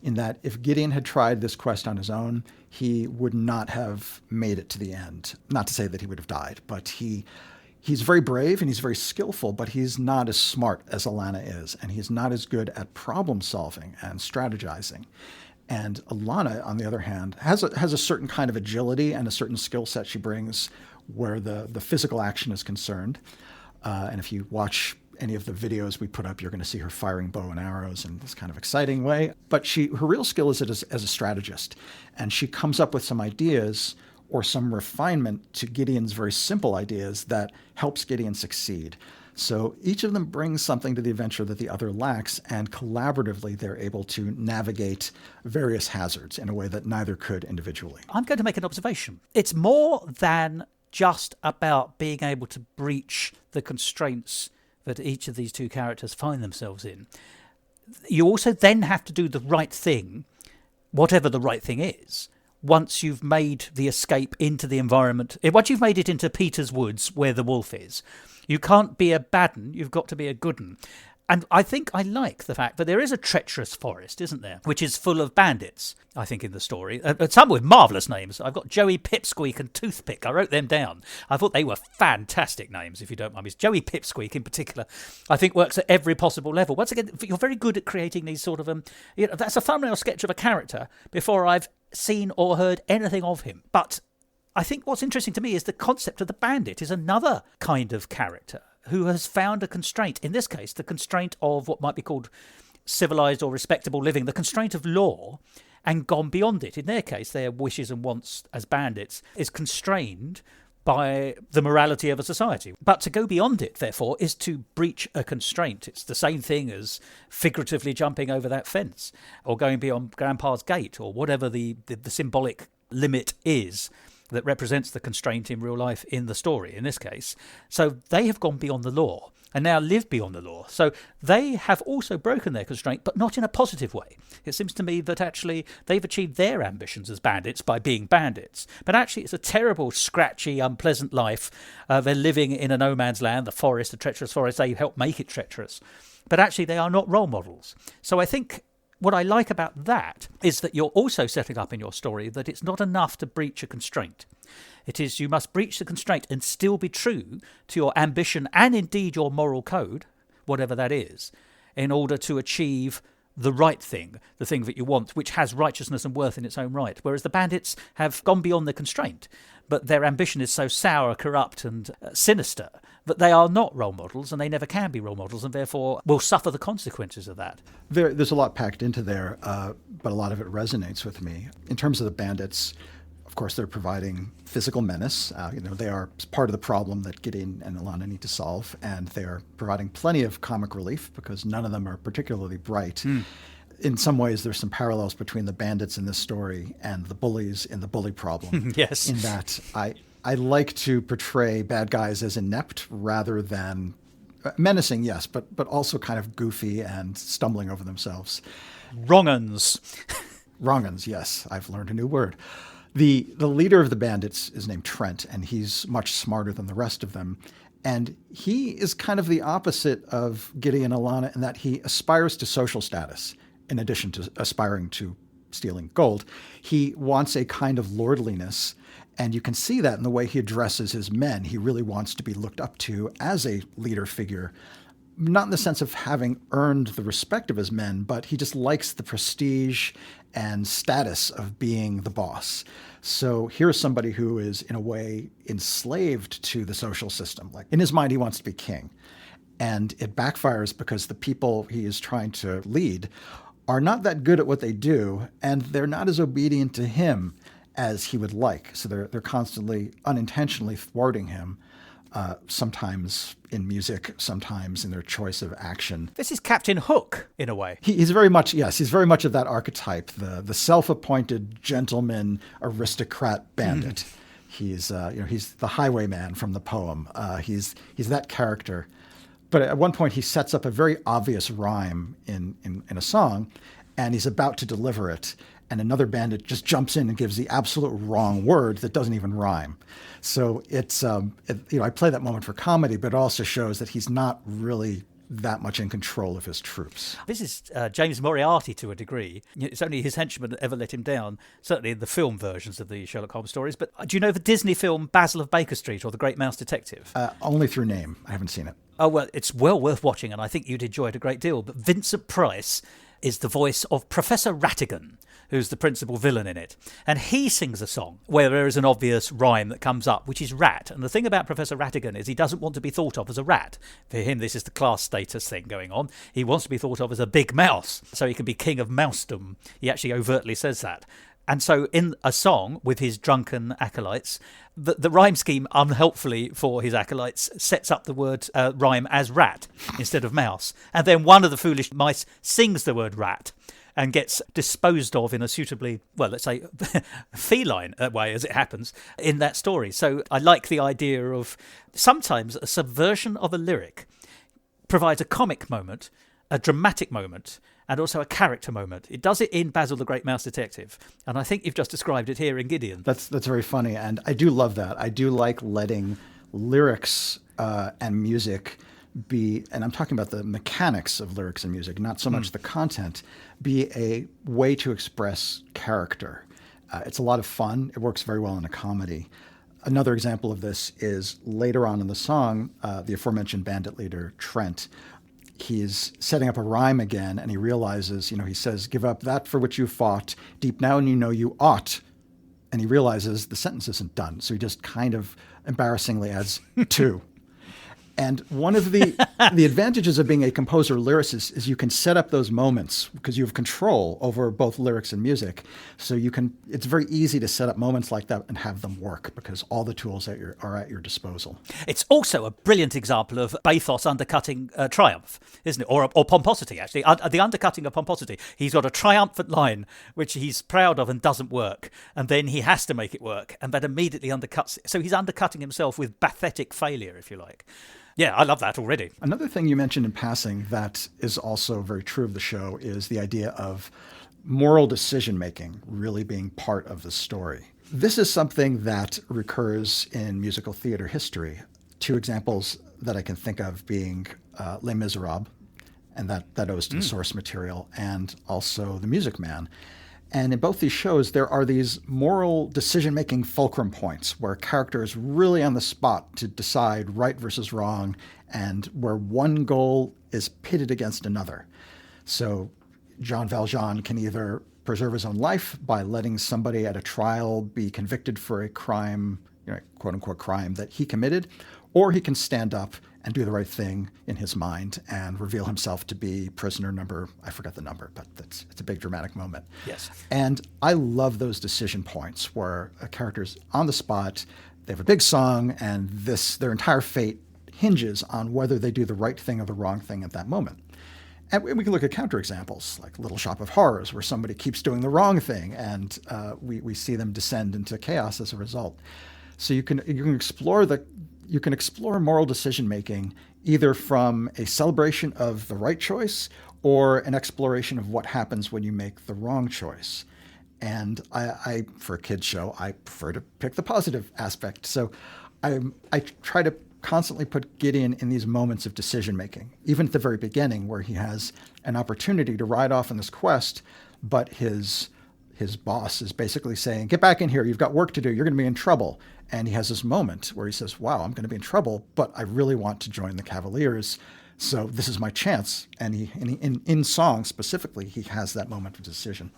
In that if Gideon had tried this quest on his own, he would not have made it to the end. Not to say that he would have died, but he's very brave and he's very skillful, but he's not as smart as Alana is, and he's not as good at problem solving and strategizing. And Alana, on the other hand, has a certain kind of agility and a certain skill set she brings where the physical action is concerned. And if you watch any of the videos we put up, you're going to see her firing bow and arrows in this kind of exciting way. But her real skill is as a strategist. And she comes up with some ideas or some refinement to Gideon's very simple ideas that helps Gideon succeed. So each of them brings something to the adventure that the other lacks, and collaboratively they're able to navigate various hazards in a way that neither could individually. I'm going to make an observation. It's more than just about being able to breach the constraints that each of these two characters find themselves in. You also then have to do the right thing, whatever the right thing is, once you've made the escape into the environment, once you've made it into Peter's Woods where the wolf is. You can't be a bad 'un, you've got to be a good 'un. And I think I like the fact that there is a treacherous forest, isn't there, which is full of bandits, I think, in the story. Some with marvellous names. I've got Joey, Pipsqueak and Toothpick. I wrote them down. I thought they were fantastic names, if you don't mind me. Joey Pipsqueak, in particular, I think works at every possible level. Once again, you're very good at creating these sort of... that's a thumbnail sketch of a character before I've seen or heard anything of him. But I think what's interesting to me is the concept of the bandit is another kind of character who has found a constraint. In this case, the constraint of what might be called civilized or respectable living, the constraint of law, and gone beyond it. In their case, their wishes and wants as bandits is constrained by the morality of a society. But to go beyond it, therefore, is to breach a constraint. It's the same thing as figuratively jumping over that fence or going beyond Grandpa's gate or whatever the symbolic limit is that represents the constraint in real life in the story, in this case. So they have gone beyond the law and now live beyond the law. So they have also broken their constraint, but not in a positive way. It seems to me that actually they've achieved their ambitions as bandits by being bandits. But actually it's a terrible, scratchy, unpleasant life. They're living in a no man's land, the forest, the treacherous forest. They help make it treacherous. But actually they are not role models. So I think what I like about that is that you're also setting up in your story that it's not enough to breach a constraint. It is you must breach the constraint and still be true to your ambition and indeed your moral code, whatever that is, in order to achieve the right thing, the thing that you want, which has righteousness and worth in its own right. Whereas the bandits have gone beyond the constraint, but their ambition is so sour, corrupt and sinister that they are not role models and they never can be role models and therefore will suffer the consequences of that. There's a lot packed into there, but a lot of it resonates with me. In terms of the bandits, of course, they're providing physical menace. They are part of the problem that Gideon and Alana need to solve, and they are providing plenty of comic relief because none of them are particularly bright. In some ways, there's some parallels between the bandits in this story and the bullies in the bully problem. Yes. In that I like to portray bad guys as inept rather than menacing, yes, but also kind of goofy and stumbling over themselves. Wrong-uns. Wrong-uns, yes. I've learned a new word. The leader of the bandits is named Trent, and he's much smarter than the rest of them. And he is kind of the opposite of Gideon and Alana in that he aspires to social status in addition to aspiring to stealing gold. He wants a kind of lordliness, and you can see that in the way he addresses his men. He really wants to be looked up to as a leader figure, not in the sense of having earned the respect of his men, but he just likes the prestige and status of being the boss. So here's somebody who is, in a way, enslaved to the social system. Like, in his mind, he wants to be king. And it backfires because the people he is trying to lead are not that good at what they do, and they're not as obedient to him as he would like. So they're constantly, unintentionally thwarting him. Sometimes in music, sometimes in their choice of action. This is Captain Hook, in a way. He's very much of that archetype, the self-appointed gentleman, aristocrat bandit. He's the highwayman from the poem. He's that character. But at one point, he sets up a very obvious rhyme in a song, and he's about to deliver it. And another bandit just jumps in and gives the absolute wrong word that doesn't even rhyme. So it's, I play that moment for comedy, but it also shows that he's not really that much in control of his troops. This is James Moriarty to a degree. It's only his henchmen that ever let him down, certainly in the film versions of the Sherlock Holmes stories. But do you know the Disney film Basil of Baker Street or The Great Mouse Detective? Only through name. I haven't seen it. Oh, well, it's well worth watching, and I think you'd enjoy it a great deal. But Vincent Price is the voice of Professor Ratigan, who's the principal villain in it. And he sings a song where there is an obvious rhyme that comes up, which is rat. And the thing about Professor Ratigan is he doesn't want to be thought of as a rat. For him, this is the class status thing going on. He wants to be thought of as a big mouse, so he can be king of mousedom. He actually overtly says that. And so in a song with his drunken acolytes, the rhyme scheme, unhelpfully for his acolytes, sets up the word rhyme as rat instead of mouse. And then one of the foolish mice sings the word rat and gets disposed of in a suitably, well, let's say, feline way, as it happens, in that story. So I like the idea of sometimes a subversion of a lyric provides a comic moment, a dramatic moment, and also a character moment. It does it in Basil the Great Mouse Detective, and I think you've just described it here in Gideon. That's very funny, and I do love that. I do like letting lyrics and music be, and I'm talking about the mechanics of lyrics and music, not so much the content, be a way to express character. It's a lot of fun. It works very well in a comedy. Another example of this is later on in the song, the aforementioned bandit leader, Trent. He's setting up a rhyme again, and he realizes, he says, "Give up that for which you fought. Deep down you know you ought." And he realizes the sentence isn't done. So he just kind of embarrassingly adds "to." And one of the advantages of being a composer lyricist is you can set up those moments because you have control over both lyrics and music. So it's very easy to set up moments like that and have them work because all the tools are at your disposal. It's also a brilliant example of bathos undercutting triumph, isn't it? Or pomposity, actually. The undercutting of pomposity. He's got a triumphant line which he's proud of and doesn't work. And then he has to make it work. And that immediately undercuts it. So he's undercutting himself with pathetic failure, if you like. Yeah, I love that already. Another thing you mentioned in passing that is also very true of the show is the idea of moral decision-making really being part of the story. This is something that recurs in musical theater history. Two examples that I can think of being Les Miserables, and that owes to the source material, and also The Music Man. And in both these shows, there are these moral decision-making fulcrum points where a character is really on the spot to decide right versus wrong and where one goal is pitted against another. So Jean Valjean can either preserve his own life by letting somebody at a trial be convicted for a crime, quote-unquote crime that he committed, or he can stand up and do the right thing in his mind and reveal himself to be prisoner number, I forgot the number, but it's a big dramatic moment. Yes. And I love those decision points where a character's on the spot, they have a big song, and their entire fate hinges on whether they do the right thing or the wrong thing at that moment. And we can look at counterexamples, like Little Shop of Horrors, where somebody keeps doing the wrong thing, and we see them descend into chaos as a result. So you can explore moral decision-making either from a celebration of the right choice or an exploration of what happens when you make the wrong choice. And I for a kid's show, I prefer to pick the positive aspect. So I try to constantly put Gideon in these moments of decision-making, even at the very beginning where he has an opportunity to ride off on this quest, but his boss is basically saying, "Get back in here, you've got work to do, you're going to be in trouble." And he has this moment where he says, "Wow, I'm going to be in trouble, but I really want to join the Cavaliers, so this is my chance." And in song specifically, he has that moment of decision.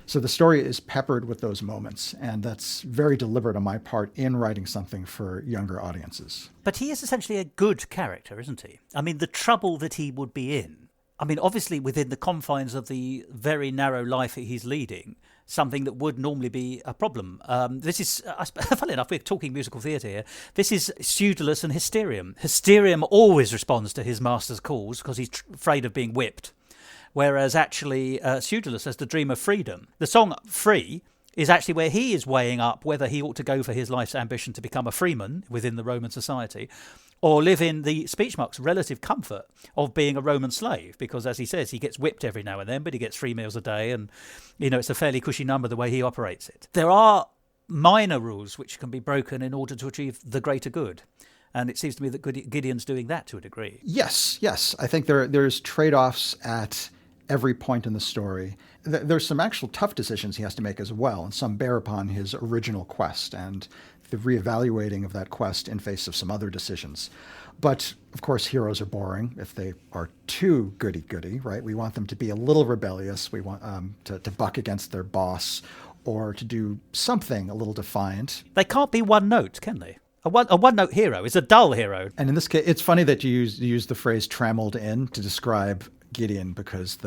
So the story is peppered with those moments, and that's very deliberate on my part in writing something for younger audiences. But he is essentially a good character, isn't he? I mean, the trouble that he would be in, obviously within the confines of the very narrow life that he's leading, something that would normally be a problem. This is, funnily enough, we're talking musical theatre here. This is Pseudolus and Hysterium. Hysterium always responds to his master's calls because he's afraid of being whipped, whereas actually Pseudolus has the dream of freedom. The song Free is actually where he is weighing up whether he ought to go for his life's ambition to become a freeman within the Roman society, or live in the speech marks relative comfort of being a Roman slave, because as he says, he gets whipped every now and then, but he gets 3 meals a day, and it's a fairly cushy number the way he operates it. There are minor rules which can be broken in order to achieve the greater good, and it seems to me that Gideon's doing that to a degree. Yes. I think there's trade-offs at every point in the story. There's some actual tough decisions he has to make as well, and some bear upon his original quest and the reevaluating of that quest in face of some other decisions. But, of course, heroes are boring if they are too goody-goody, right? We want them to be a little rebellious. We want to buck against their boss or to do something a little defiant. They can't be one note, can they? A one-note hero is a dull hero. And in this case, it's funny that you use the phrase "trammeled in" to describe Gideon, because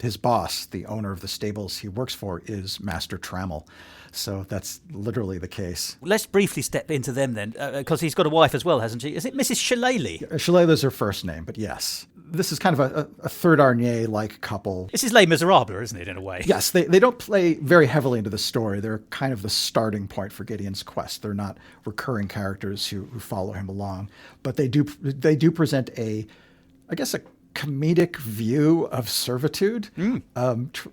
his boss, the owner of the stables he works for, is Master Trammel. So that's literally the case. Let's briefly step into them then, because he's got a wife as well, hasn't she? Is it Mrs. Shillelagh? Shillelagh's her first name, but yes. This is kind of a third Arnier-like couple. This is Les Miserables, isn't it, in a way? Yes, they don't play very heavily into the story. They're kind of the starting point for Gideon's quest. They're not recurring characters who follow him along, but they do present a comedic view of servitude,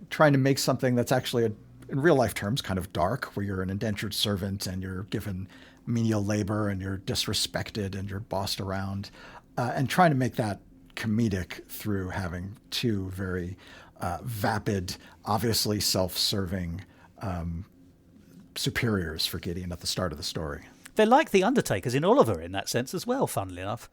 trying to make something that's actually in real life terms, kind of dark, where you're an indentured servant and you're given menial labor and you're disrespected and you're bossed around, and trying to make that comedic through having two very vapid, obviously self-serving superiors for Gideon at the start of the story. They're like the Undertakers in Oliver in that sense as well, funnily enough.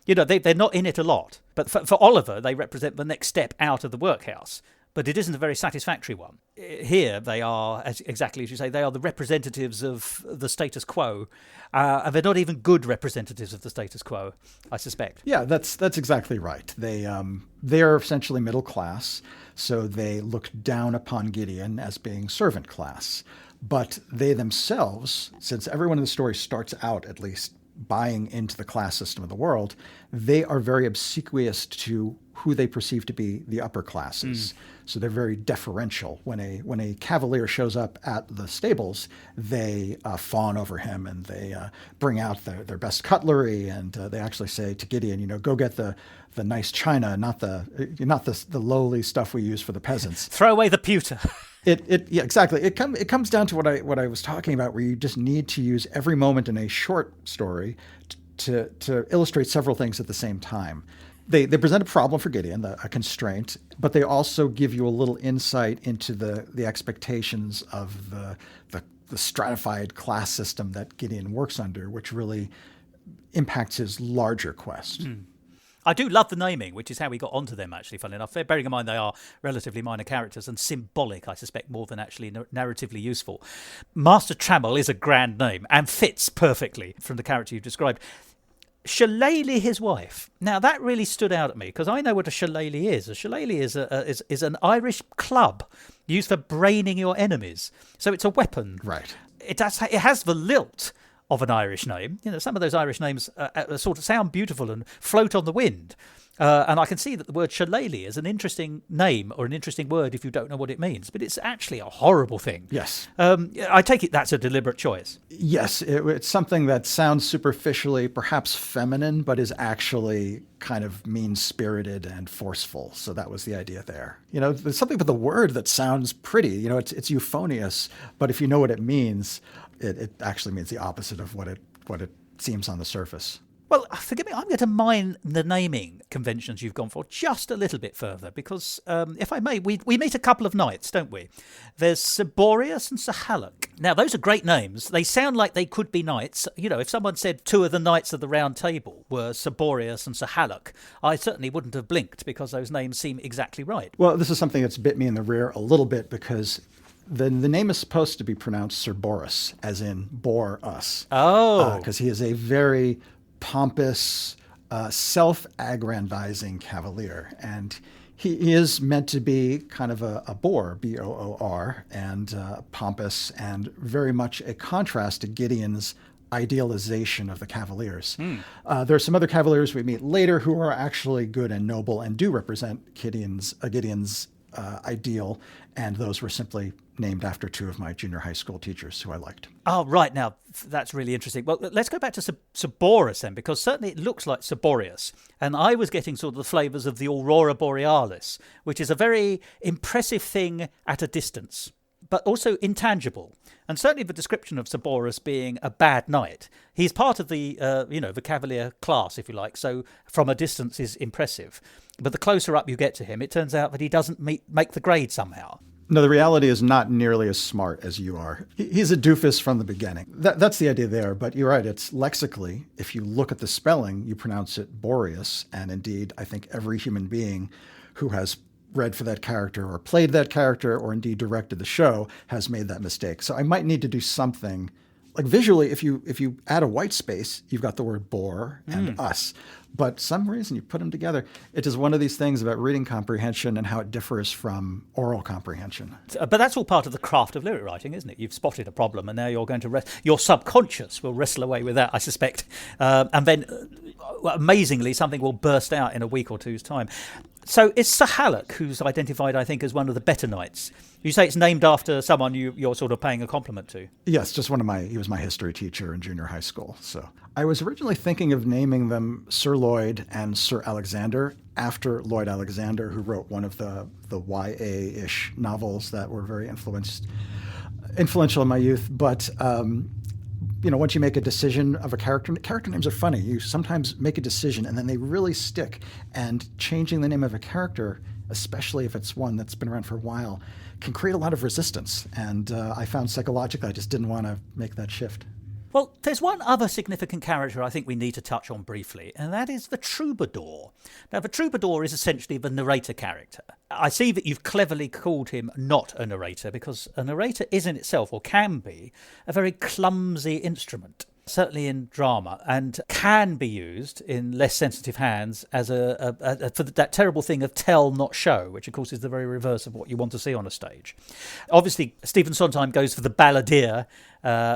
You know, they're not in it a lot, but for Oliver, they represent the next step out of the workhouse. But it isn't a very satisfactory one. Here they are, exactly as you say, they are the representatives of the status quo, and they're not even good representatives of the status quo, I suspect. Yeah, that's exactly right. They are essentially middle class, so they look down upon Gideon as being servant class. But they themselves, since everyone in the story starts out at least buying into the class system of the world, they are very obsequious to who they perceive to be the upper classes. So they're very deferential. When a cavalier shows up at the stables, they fawn over him and they bring out their best cutlery, and they actually say to Gideon, go get the nice china, not the lowly stuff we use for the peasants. Throw away the pewter. Yeah, exactly. It comes down to what I was talking about, where you just need to use every moment in a short story to illustrate several things at the same time. They present a problem for Gideon, a constraint, but they also give you a little insight into the expectations of the stratified class system that Gideon works under, which really impacts his larger quest. I do love the naming, which is how we got onto them, actually, funnily enough. Bearing in mind they are relatively minor characters and symbolic, I suspect, more than actually narratively useful. Master Trammel is a grand name and fits perfectly from the character you've described. Shillelagh, his wife. Now, that really stood out at me, because I know what a shillelagh is. A shillelagh is an Irish club used for braining your enemies. So it's a weapon. Right. It has the lilt of an Irish name. Some of those Irish names sort of sound beautiful and float on the wind. And I can see that the word shillelagh is an interesting name or an interesting word if you don't know what it means. But it's actually a horrible thing. Yes. I take it that's a deliberate choice. Yes. It's something that sounds superficially perhaps feminine, but is actually kind of mean-spirited and forceful. So that was the idea there. There's something about the word that sounds pretty. It's euphonious. But if you know what it means, it actually means the opposite of what it seems on the surface. Well, forgive me, I'm going to mine the naming conventions you've gone for just a little bit further, because, if I may, we meet a couple of knights, don't we? There's Siborius and Sahalak. Now, those are great names. They sound like they could be knights. If someone said two of the knights of the Round Table were Siborius and Sahalak, I certainly wouldn't have blinked, because those names seem exactly right. Well, this is something that's bit me in the rear a little bit, because the name is supposed to be pronounced Cerberus, as in bore us. Oh. Because he is a very pompous, self-aggrandizing cavalier. And he is meant to be kind of a boor, B-O-O-R, and pompous, and very much a contrast to Gideon's idealization of the cavaliers. There are some other cavaliers we meet later who are actually good and noble and do represent Gideon's ideal, and those were simply named after two of my junior high school teachers who I liked. Oh, right. Now, that's really interesting. Well, let's go back to Cerberus then, because certainly it looks like Siborius. And I was getting sort of the flavours of the Aurora Borealis, which is a very impressive thing at a distance. but also intangible. And certainly the description of Cerberus being a bad knight, he's part of the, the cavalier class, if you like, so from a distance is impressive. But the closer up you get to him, it turns out that he doesn't make the grade somehow. No, the reality is not nearly as smart as you are. He's a doofus from the beginning. That's the idea there, but you're right. It's lexically, if you look at the spelling, you pronounce it Boreas. And indeed, I think every human being who has read for that character or played that character or indeed directed the show has made that mistake. So I might need to do something like visually. If you add a white space, you've got the word bore and us. But some reason you put them together. It is one of these things about reading comprehension and how it differs from oral comprehension. But that's all part of the craft of lyric writing, isn't it? You've spotted a problem and now you're going to your subconscious will wrestle away with that, I suspect. And then amazingly, something will burst out in a week or two's time. So it's Sir Halleck who's identified, I think, as one of the better knights. You say it's named after someone you're sort of paying a compliment to. Yes, just he was my history teacher in junior high school. So I was originally thinking of naming them Sir Lloyd and Sir Alexander after Lloyd Alexander, who wrote one of the YA-ish novels that were very influential in my youth. But once you make a decision of a character names are funny. You sometimes make a decision and then they really stick. And changing the name of a character, especially if it's one that's been around for a while, can create a lot of resistance. And I found psychologically I just didn't want to make that shift. Well, there's one other significant character I think we need to touch on briefly, and that is the Troubadour. Now, the Troubadour is essentially the narrator character. I see that you've cleverly called him not a narrator, because a narrator is in itself, or can be, a very clumsy instrument, certainly in drama, and can be used in less sensitive hands as for that terrible thing of tell, not show, which of course is the very reverse of what you want to see on a stage. Obviously, Stephen Sondheim goes for the balladeer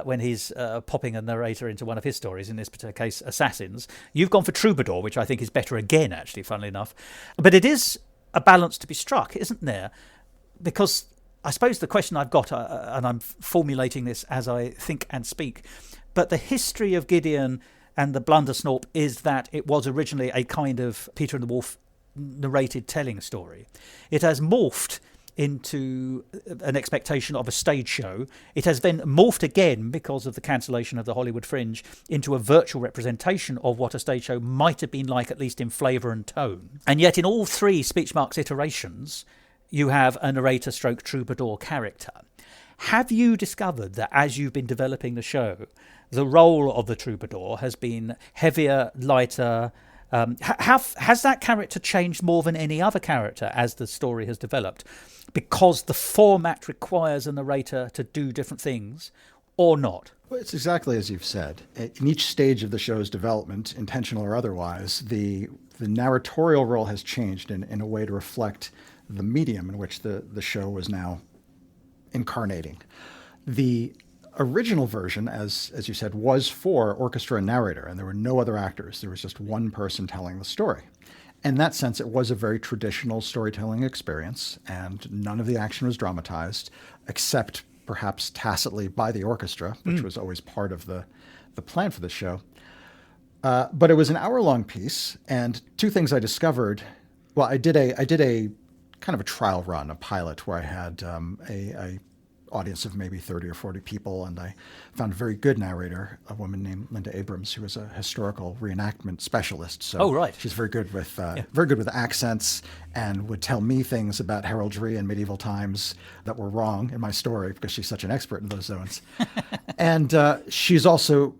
when he's popping a narrator into one of his stories, in this particular case, Assassins. You've gone for Troubadour, which I think is better again, actually, funnily enough. But it is a balance to be struck, isn't there? Because I suppose the question I've got, and I'm formulating this as I think and speak, but the history of Gideon and the Blundersnorp is that it was originally a kind of Peter and the Wolf narrated telling story. It has morphed into an expectation of a stage show. It has then morphed again, because of the cancellation of the Hollywood Fringe, into a virtual representation of what a stage show might have been like, at least in flavour and tone. And yet in all three Speechmarks iterations, you have a narrator stroke troubadour character. Have you discovered that as you've been developing the show, the role of the troubadour has been heavier, lighter? Has that character changed more than any other character as the story has developed, because the format requires a narrator to do different things, or not? Well, it's exactly as you've said. In each stage of the show's development, intentional or otherwise, the narratorial role has changed in a way to reflect the medium in which the show was now incarnating. The original version, as you said, was for orchestra and narrator, and there were no other actors. There was just one person telling the story. In that sense, it was a very traditional storytelling experience, and none of the action was dramatized, except perhaps tacitly by the orchestra, which was always part of the plan for the show. But it was an hour-long piece, and two things I discovered. Well, I did a kind of a trial run, a pilot, where I had a audience of maybe 30 or 40 people, and I found a very good narrator, a woman named Linda Abrams, who was a historical reenactment specialist. So she's very good with accents, and would tell me things about heraldry and medieval times that were wrong in my story, because she's such an expert in those zones. And she's also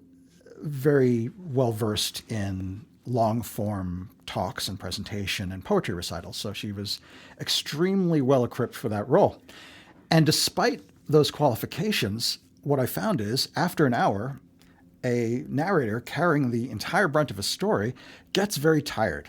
very well versed in long form talks and presentation and poetry recitals. So she was extremely well equipped for that role. And despite those qualifications, what I found is, after an hour, a narrator carrying the entire brunt of a story gets very tired.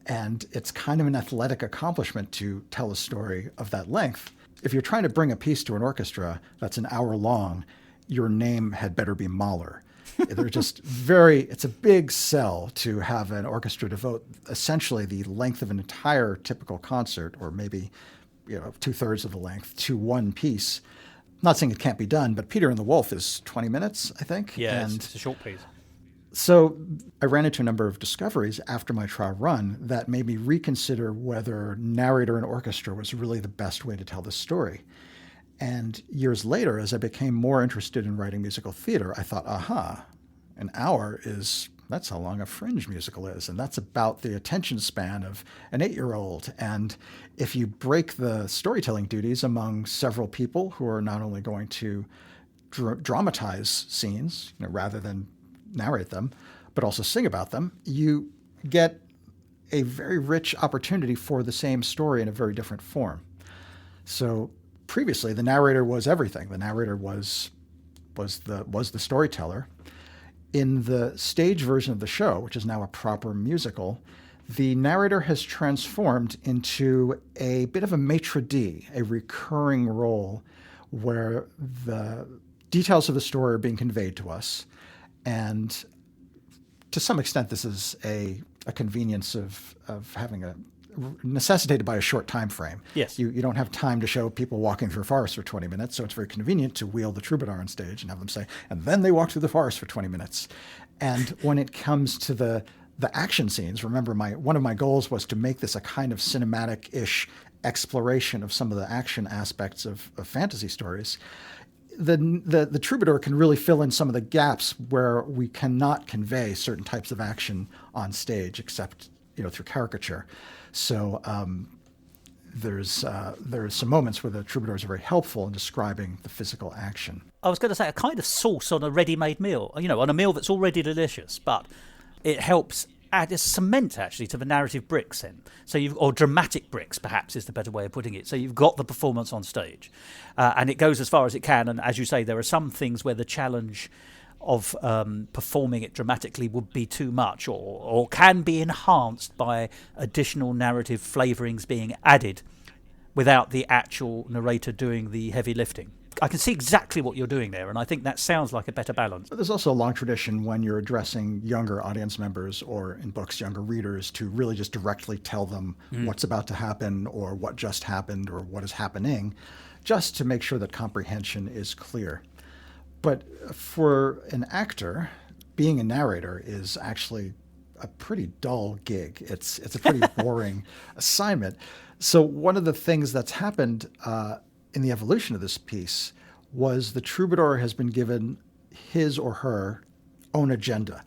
And it's kind of an athletic accomplishment to tell a story of that length. If you're trying to bring a piece to an orchestra that's an hour long, your name had better be Mahler. They're just it's a big sell to have an orchestra devote essentially the length of an entire typical concert, or maybe 2/3 of the length, to one piece. I'm not saying it can't be done, but Peter and the Wolf is 20 minutes, I think. Yeah, it's a short piece. So I ran into a number of discoveries after my trial run that made me reconsider whether narrator and orchestra was really the best way to tell this story. And years later, as I became more interested in writing musical theater, I thought, aha, an hour that's how long a Fringe musical is. And that's about the attention span of an 8-year-old. And if you break the storytelling duties among several people who are not only going to dramatize scenes, rather than narrate them, but also sing about them, you get a very rich opportunity for the same story in a very different form. So previously, the narrator was everything. The narrator was the storyteller. In the stage version of the show, which is now a proper musical, the narrator has transformed into a bit of a maitre d', a recurring role where the details of the story are being conveyed to us. And to some extent, this is a convenience of having necessitated by a short time frame. Yes. You don't have time to show people walking through a forest for 20 minutes, so it's very convenient to wheel the troubadour on stage and have them say, and then they walk through the forest for 20 minutes. And when it comes to the action scenes, remember one of my goals was to make this a kind of cinematic-ish exploration of some of the action aspects of fantasy stories. The troubadour can really fill in some of the gaps where we cannot convey certain types of action on stage, except through caricature. So there's some moments where the troubadours are very helpful in describing the physical action. I was going to say a kind of sauce on a ready-made meal, on a meal that's already delicious, but it helps add a cement actually to the narrative bricks then. Or dramatic bricks perhaps is the better way of putting it. So you've got the performance on stage and it goes as far as it can. And as you say, there are some things where the challenge of performing it dramatically would be too much or can be enhanced by additional narrative flavourings being added without the actual narrator doing the heavy lifting. I can see exactly what you're doing there, and I think that sounds like a better balance. There's also a long tradition when you're addressing younger audience members or, in books, younger readers, to really just directly tell them what's about to happen or what just happened or what is happening, just to make sure that comprehension is clear. But for an actor, being a narrator is actually a pretty dull gig. It's a pretty boring assignment. So one of the things that's happened in the evolution of this piece was the troubadour has been given his or her own agenda.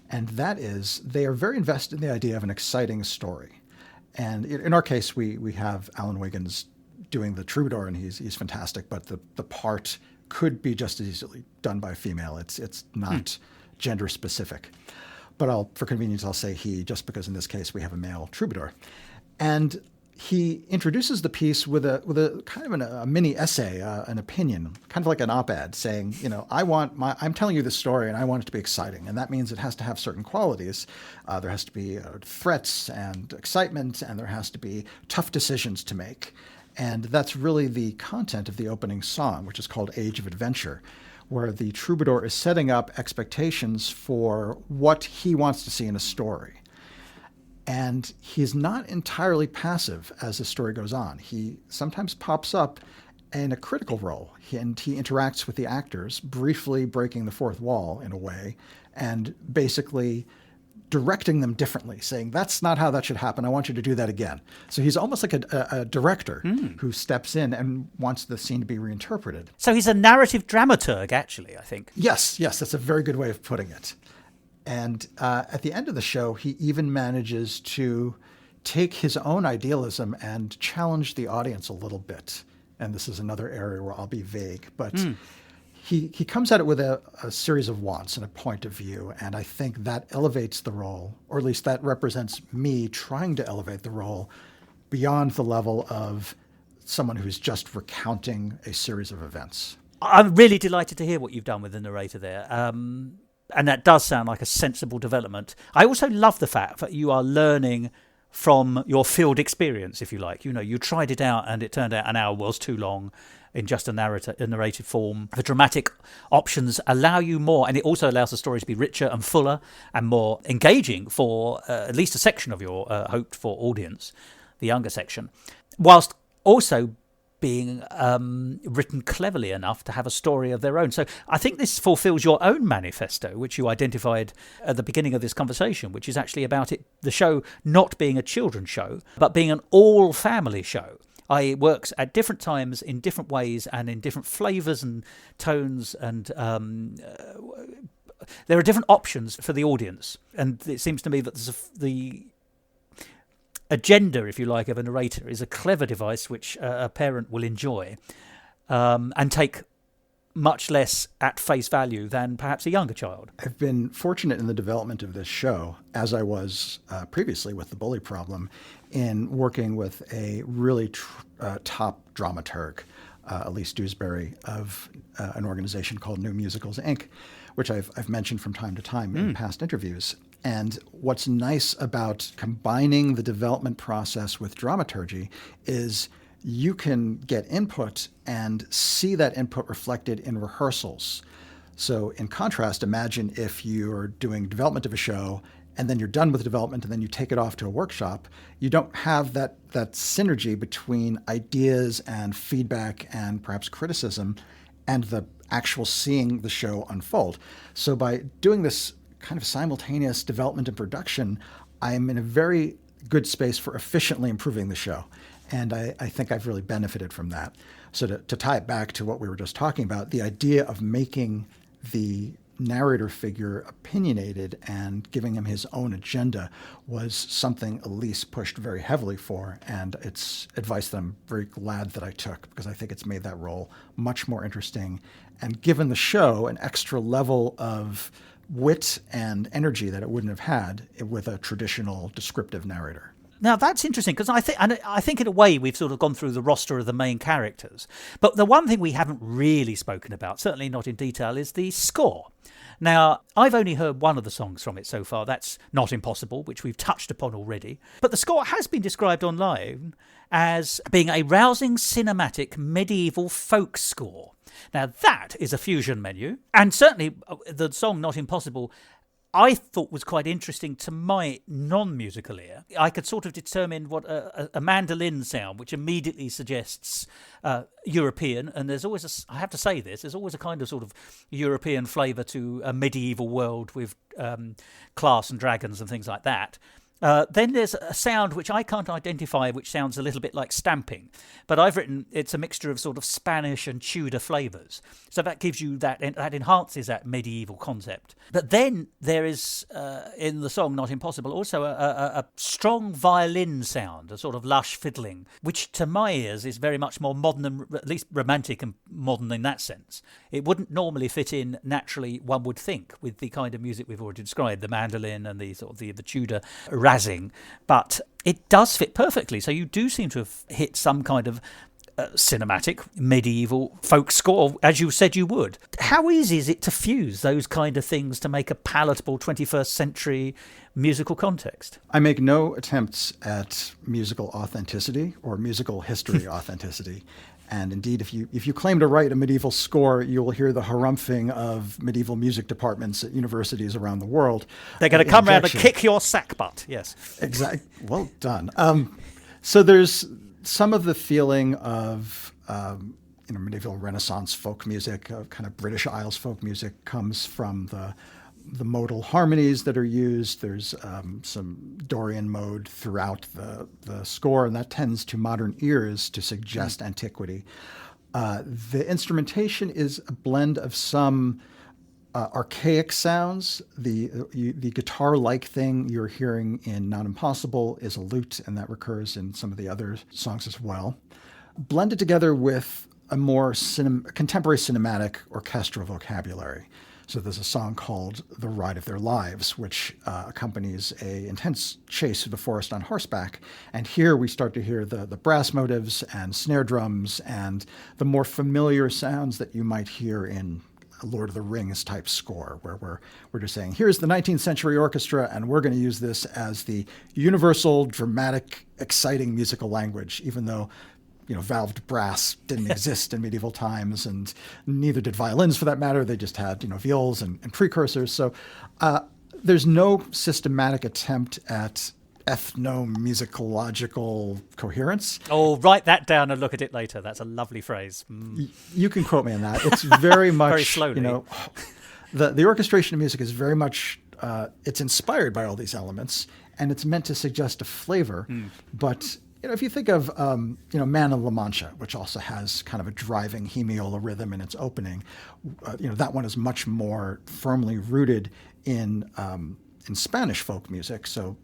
And that is, they are very invested in the idea of an exciting story. And in our case, we have Alan Wiggins doing the troubadour, and he's fantastic, but the part could be just as easily done by a female. It's not gender specific. But for convenience, I'll say he, just because in this case we have a male troubadour. And he introduces the piece with a kind of a mini essay, an opinion, kind of like an op-ed, saying, I'm telling you this story and I want it to be exciting. And that means it has to have certain qualities. There has to be threats and excitement, and there has to be tough decisions to make. And that's really the content of the opening song, which is called Age of Adventure, where the troubadour is setting up expectations for what he wants to see in a story. And he's not entirely passive as the story goes on. He sometimes pops up in a critical role, and he interacts with the actors, briefly breaking the fourth wall in a way, and basically directing them differently, saying, that's not how that should happen. I want you to do that again. So he's almost like a director who steps in and wants the scene to be reinterpreted. So he's a narrative dramaturg, actually, I think. Yes, that's a very good way of putting it. And at the end of the show, he even manages to take his own idealism and challenge the audience a little bit. And this is another area where I'll be vague. But he comes at it with a series of wants and a point of view. And I think that elevates the role, or at least that represents me trying to elevate the role beyond the level of someone who's just recounting a series of events. I'm really delighted to hear what you've done with the narrator there. And that does sound like a sensible development. I also love the fact that you are learning from your field experience, if you like. You tried it out and it turned out an hour was too long in just a narrative form. The dramatic options allow you more, and it also allows the story to be richer and fuller and more engaging for at least a section of your hoped-for audience, the younger section, whilst also being written cleverly enough to have a story of their own. So I think this fulfills your own manifesto, which you identified at the beginning of this conversation, which is actually about the show not being a children's show, but being an all-family show. It works at different times, in different ways, and in different flavours and tones, and there are different options for the audience. And it seems to me that the agenda, if you like, of a narrator is a clever device which a parent will enjoy and take much less at face value than perhaps a younger child. I've been fortunate in the development of this show, as I was previously with The Bully Problem, in working with a really top dramaturg, Elise Dewsbury, of an organization called New Musicals, Inc., which I've mentioned from time to time in past interviews. And what's nice about combining the development process with dramaturgy is you can get input and see that input reflected in rehearsals. So in contrast, imagine if you're doing development of a show and then you're done with the development and then you take it off to a workshop. You don't have that synergy between ideas and feedback and perhaps criticism and the actual seeing the show unfold. So by doing this kind of simultaneous development and production, I'm in a very good space for efficiently improving the show. And I think I've really benefited from that. So to tie it back to what we were just talking about, the idea of making the narrator figure opinionated and giving him his own agenda was something Elise pushed very heavily for. And it's advice that I'm very glad that I took, because I think it's made that role much more interesting and given the show an extra level of wit and energy that it wouldn't have had with a traditional descriptive narrator. Now, that's interesting, because I think in a way we've sort of gone through the roster of the main characters. But the one thing we haven't really spoken about, certainly not in detail, is the score. Now, I've only heard one of the songs from it so far. That's Not Impossible, which we've touched upon already. But the score has been described online as being a rousing cinematic medieval folk score. Now, that is a fusion menu. And certainly the song Not Impossible I thought was quite interesting to my non-musical ear. I could sort of determine what a mandolin sound, which immediately suggests European, and there's always, I have to say this, there's always a kind of sort of European flavour to a medieval world with class and dragons and things like that. Then there's a sound which I can't identify, which sounds a little bit like stamping. But I've written it's a mixture of sort of Spanish and Tudor flavours. So that gives you that enhances that medieval concept. But then there is, in the song Not Impossible, also a strong violin sound, a sort of lush fiddling, which to my ears is very much more modern and at least romantic and modern in that sense. It wouldn't normally fit in naturally, one would think, with the kind of music we've already described, the mandolin and the sort of the Tudor razzing, but it does fit perfectly. So you do seem to have hit some kind of cinematic medieval folk score, as you said you would. How easy is it to fuse those kind of things to make a palatable 21st century musical context? I make no attempts at musical authenticity or musical history authenticity. And indeed, if you claim to write a medieval score, you will hear the harumphing of medieval music departments at universities around the world. They're going to come around and kick your sack butt, yes. Exactly. Well done. So there's some of the feeling of medieval Renaissance folk music, kind of British Isles folk music, comes from the modal harmonies that are used. There's some Dorian mode throughout the score, and that tends to modern ears to suggest antiquity. The instrumentation is a blend of some archaic sounds. The guitar-like thing you're hearing in Not Impossible is a lute, and that recurs in some of the other songs as well. Blended together with a more contemporary cinematic orchestral vocabulary. So there's a song called The Ride of Their Lives, which accompanies an intense chase through the forest on horseback. And here we start to hear the brass motives and snare drums and the more familiar sounds that you might hear in a Lord of the Rings type score, where we're just saying, here's the 19th century orchestra, and we're going to use this as the universal, dramatic, exciting musical language, even though valved brass didn't exist in medieval times, and neither did violins for that matter. They just had, viols and precursors. So there's no systematic attempt at ethnomusicological coherence. Oh, write that down and look at it later. That's a lovely phrase. You can quote me on that. It's very much, very slowly. The orchestration of music is very much, it's inspired by all these elements, and it's meant to suggest a flavor, but if you think of, Man of La Mancha, which also has kind of a driving hemiola rhythm in its opening, that one is much more firmly rooted in Spanish folk music. So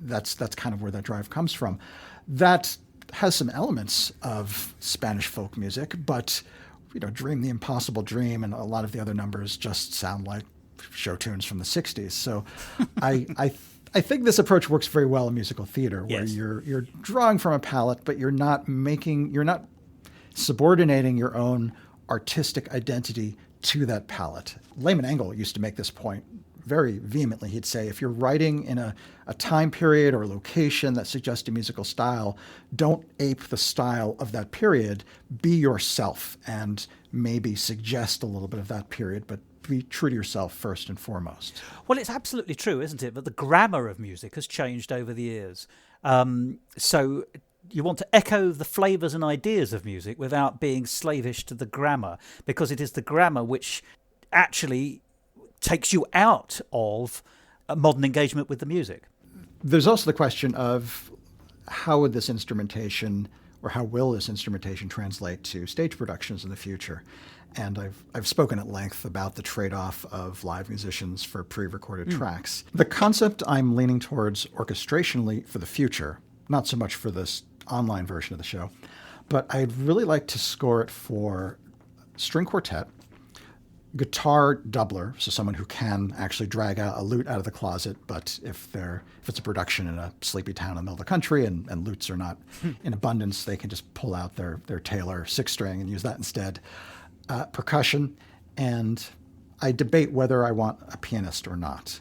that's kind of where that drive comes from. That has some elements of Spanish folk music, but Dream the Impossible Dream and a lot of the other numbers just sound like show tunes from the 60s. So I think this approach works very well in musical theater, where Yes. you're drawing from a palette, but you're not subordinating your own artistic identity to that palette. Lehman Engel used to make this point very vehemently. He'd say, if you're writing in a time period or location that suggests a musical style, don't ape the style of that period. Be yourself and maybe suggest a little bit of that period, but be true to yourself first and foremost. Well, it's absolutely true, isn't it? But the grammar of music has changed over the years. So you want to echo the flavours and ideas of music without being slavish to the grammar, because it is the grammar which actually takes you out of a modern engagement with the music. There's also the question of how would this instrumentation, or how will this instrumentation translate to stage productions in the future? And I've spoken at length about the trade-off of live musicians for pre-recorded tracks. The concept I'm leaning towards orchestrationally for the future, not so much for this online version of the show, but I'd really like to score it for string quartet, guitar doubler, so someone who can actually drag a lute out of the closet, but if it's a production in a sleepy town in the middle of the country and lutes are not in abundance, they can just pull out their Taylor 6-string and use that instead. Percussion, and I debate whether I want a pianist or not.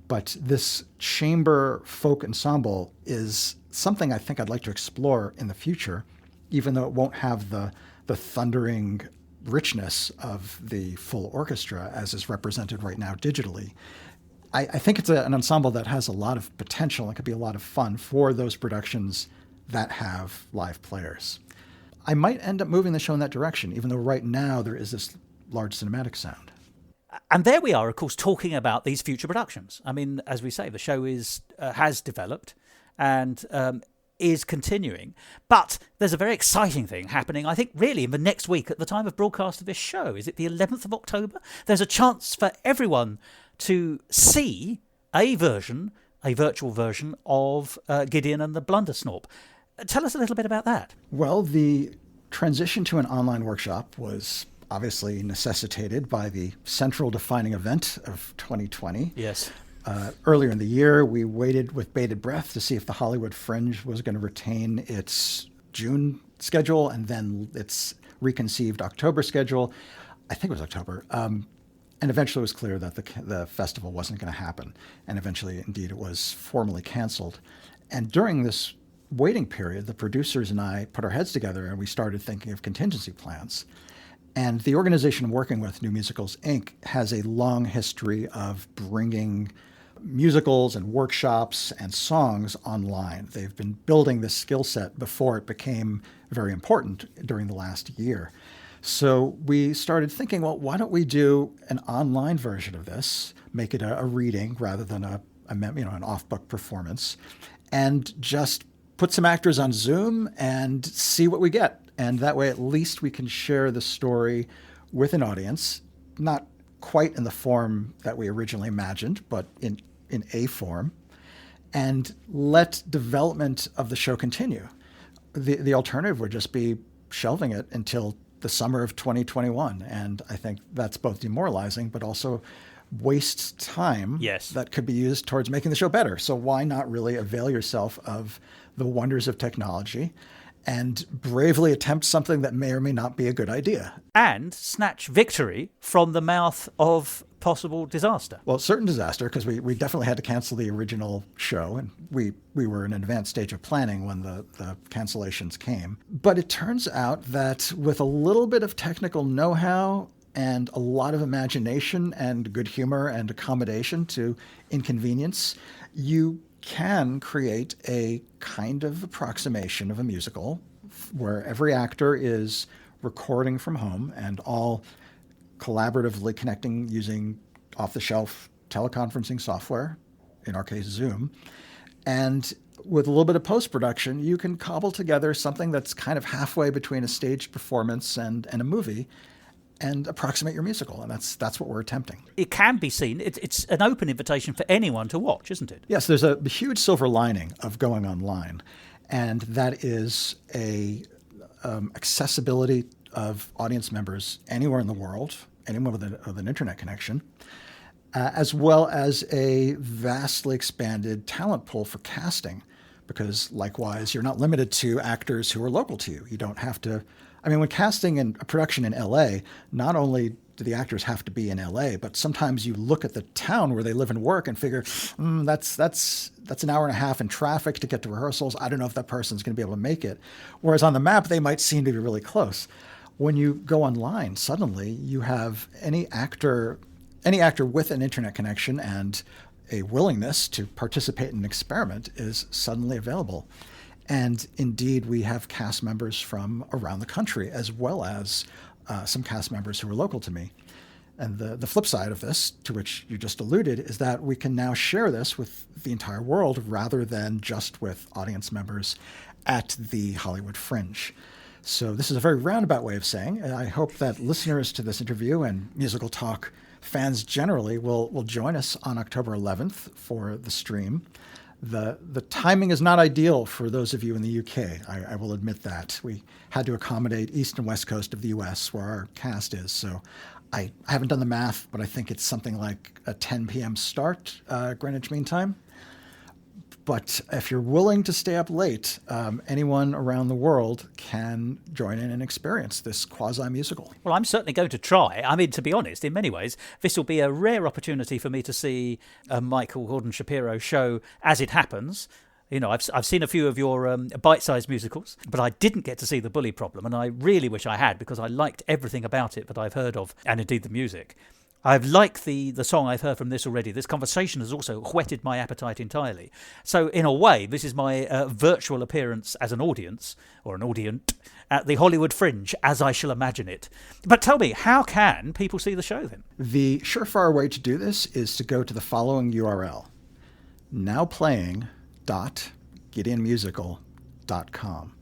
But this chamber folk ensemble is something I think I'd like to explore in the future, even though it won't have the thundering richness of the full orchestra as is represented right now digitally. I think it's an ensemble that has a lot of potential and could be a lot of fun for those productions that have live players. I might end up moving the show in that direction, even though right now there is this large cinematic sound. And there we are, of course, talking about these future productions. I mean, as we say, the show has developed and is continuing. But there's a very exciting thing happening, I think, really in the next week at the time of broadcast of this show. Is it the 11th of October? There's a chance for everyone to see a virtual version of Gideon and the Blundersnorp. Tell us a little bit about that. Well, the transition to an online workshop was obviously necessitated by the central defining event of 2020. Yes. Earlier in the year, we waited with bated breath to see if the Hollywood Fringe was going to retain its June schedule and then its reconceived October schedule. I think it was October. And eventually it was clear that the festival wasn't going to happen. And eventually, indeed, it was formally canceled. And during this waiting period, the producers and I put our heads together and we started thinking of contingency plans. And the organization I'm working with, New Musicals, Inc., has a long history of bringing musicals and workshops and songs online. They've been building this skill set before it became very important during the last year. So we started thinking, well, why don't we do an online version of this, make it a reading rather than an off-book performance, and just put some actors on Zoom and see what we get. And that way, at least we can share the story with an audience, not quite in the form that we originally imagined, but in a form, and let development of the show continue. The alternative would just be shelving it until the summer of 2021. And I think that's both demoralizing, but also wastes time that could be used towards making the show better. So why not really avail yourself of the wonders of technology and bravely attempt something that may or may not be a good idea. And snatch victory from the mouth of possible disaster. Well, certain disaster, because we definitely had to cancel the original show, and we were in an advanced stage of planning when the cancellations came. But it turns out that with a little bit of technical know-how and a lot of imagination and good humor and accommodation to inconvenience, you can create a kind of approximation of a musical where every actor is recording from home and all collaboratively connecting using off-the-shelf teleconferencing software, in our case Zoom, And with a little bit of post-production, you can cobble together something that's kind of halfway between a staged performance and a movie and approximate your musical. And that's what we're attempting. It can be seen. It's an open invitation for anyone to watch, isn't it? Yes, there's a huge silver lining of going online, and that is a accessibility of audience members anywhere in the world, anyone with an internet connection, as well as a vastly expanded talent pool for casting, because likewise, you're not limited to actors who are local to you. You don't have to, when casting a production in LA, not only do the actors have to be in LA, but sometimes you look at the town where they live and work and figure, that's an hour and a half in traffic to get to rehearsals. I don't know if that person's going to be able to make it. Whereas on the map, they might seem to be really close. When you go online, suddenly you have any actor with an internet connection and a willingness to participate in an experiment is suddenly available. And indeed, we have cast members from around the country, as well as some cast members who are local to me. And the flip side of this, to which you just alluded, is that we can now share this with the entire world rather than just with audience members at the Hollywood Fringe. So this is a very roundabout way of saying, and I hope that listeners to this interview and Musical Talk fans generally will join us on October 11th for the stream. The timing is not ideal for those of you in the UK. I will admit that. We had to accommodate East and West Coast of the US where our cast is. So I haven't done the math, but I think it's something like a 10 p.m. start, Greenwich Mean Time. But if you're willing to stay up late, anyone around the world can join in and experience this quasi-musical. Well, I'm certainly going to try. To be honest, in many ways, this will be a rare opportunity for me to see a Michael Gordon Shapiro show as it happens. I've seen a few of your bite-sized musicals, but I didn't get to see The Bully Problem, and I really wish I had, because I liked everything about it that I've heard of, and indeed the music. I've liked the song I've heard from this already. This conversation has also whetted my appetite entirely. So in a way, this is my virtual appearance as an audience, or an audient, at the Hollywood Fringe, as I shall imagine it. But tell me, how can people see the show then? The surefire way to do this is to go to the following URL, nowplaying.gideonmusical.com.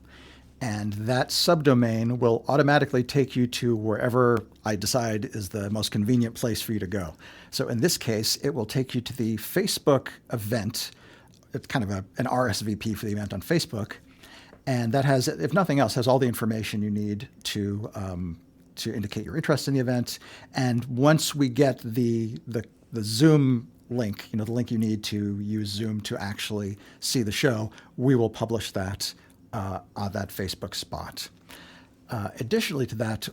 And that subdomain will automatically take you to wherever I decide is the most convenient place for you to go. So in this case, it will take you to the Facebook event. It's kind of an RSVP for the event on Facebook. And that has, if nothing else, has all the information you need to indicate your interest in the event. And once we get the Zoom link, the link you need to use Zoom to actually see the show, we will publish that on that Facebook spot. Additionally to that,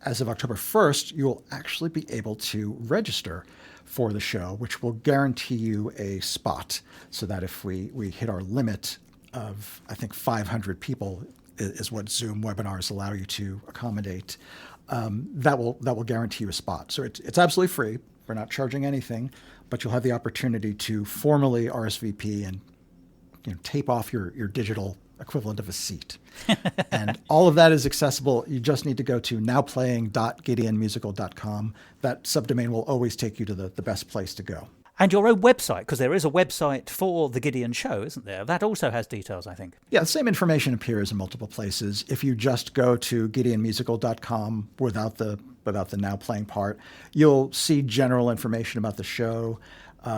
as of October 1st, you will actually be able to register for the show, which will guarantee you a spot, so that if we hit our limit of, I think, 500 people is what Zoom webinars allow you to accommodate, that will guarantee you a spot. So it's absolutely free. We're not charging anything, but you'll have the opportunity to formally RSVP and tape off your digital equivalent of a seat. And all of that is accessible. You just need to go to nowplaying.gideonmusical.com. That subdomain will always take you to the best place to go. And your own website, because there is a website for the Gideon show, isn't there? That also has details, I think. Yeah, the same information appears in multiple places. If you just go to gideonmusical.com without the Now Playing part, you'll see general information about the show.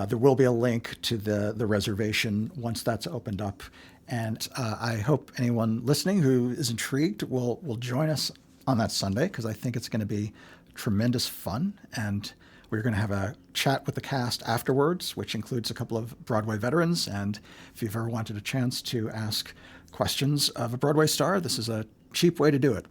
There will be a link to the reservation once that's opened up. And I hope anyone listening who is intrigued will join us on that Sunday, because I think it's going to be tremendous fun. And we're going to have a chat with the cast afterwards, which includes a couple of Broadway veterans. And if you've ever wanted a chance to ask questions of a Broadway star, this is a cheap way to do it.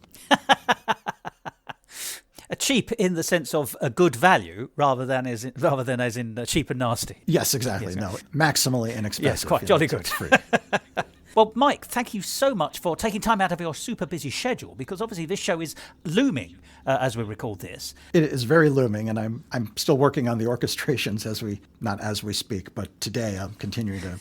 Cheap in the sense of a good value, rather than as in cheap and nasty. Yes, exactly. Yes, no, maximally inexpensive. Yes, quite jolly good. Free. Well, Mike, thank you so much for taking time out of your super busy schedule, because obviously this show is looming as we record this. It is very looming, and I'm still working on the orchestrations not as we speak, but today I'm continuing to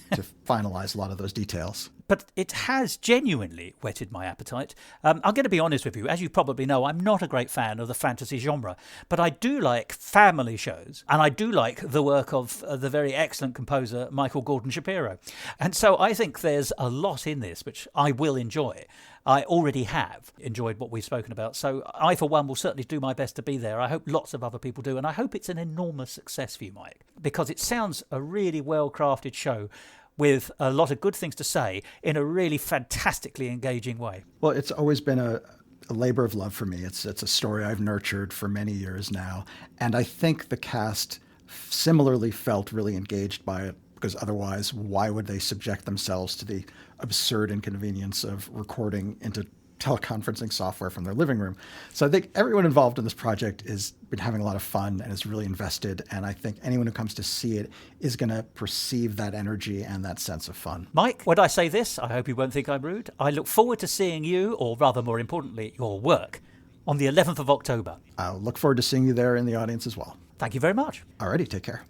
finalize a lot of those details. But it has genuinely whetted my appetite. I'm going to be honest with you. As you probably know, I'm not a great fan of the fantasy genre, but I do like family shows, and I do like the work of the very excellent composer Michael Gordon Shapiro. And so I think there's a lot in this which I will enjoy. I already have enjoyed what we've spoken about, so I, for one, will certainly do my best to be there. I hope lots of other people do, and I hope it's an enormous success for you, Mike, because it sounds a really well-crafted show with a lot of good things to say in a really fantastically engaging way. Well, it's always been a labor of love for me. It's a story I've nurtured for many years now. And I think the cast similarly felt really engaged by it, because otherwise, why would they subject themselves to the absurd inconvenience of recording into teleconferencing software from their living room? So I think everyone involved in this project has been having a lot of fun and is really invested. And I think anyone who comes to see it is going to perceive that energy and that sense of fun. Mike, when I say this, I hope you won't think I'm rude. I look forward to seeing you, or rather more importantly, your work, on the 11th of October. I'll look forward to seeing you there in the audience as well. Thank you very much. Alrighty, take care.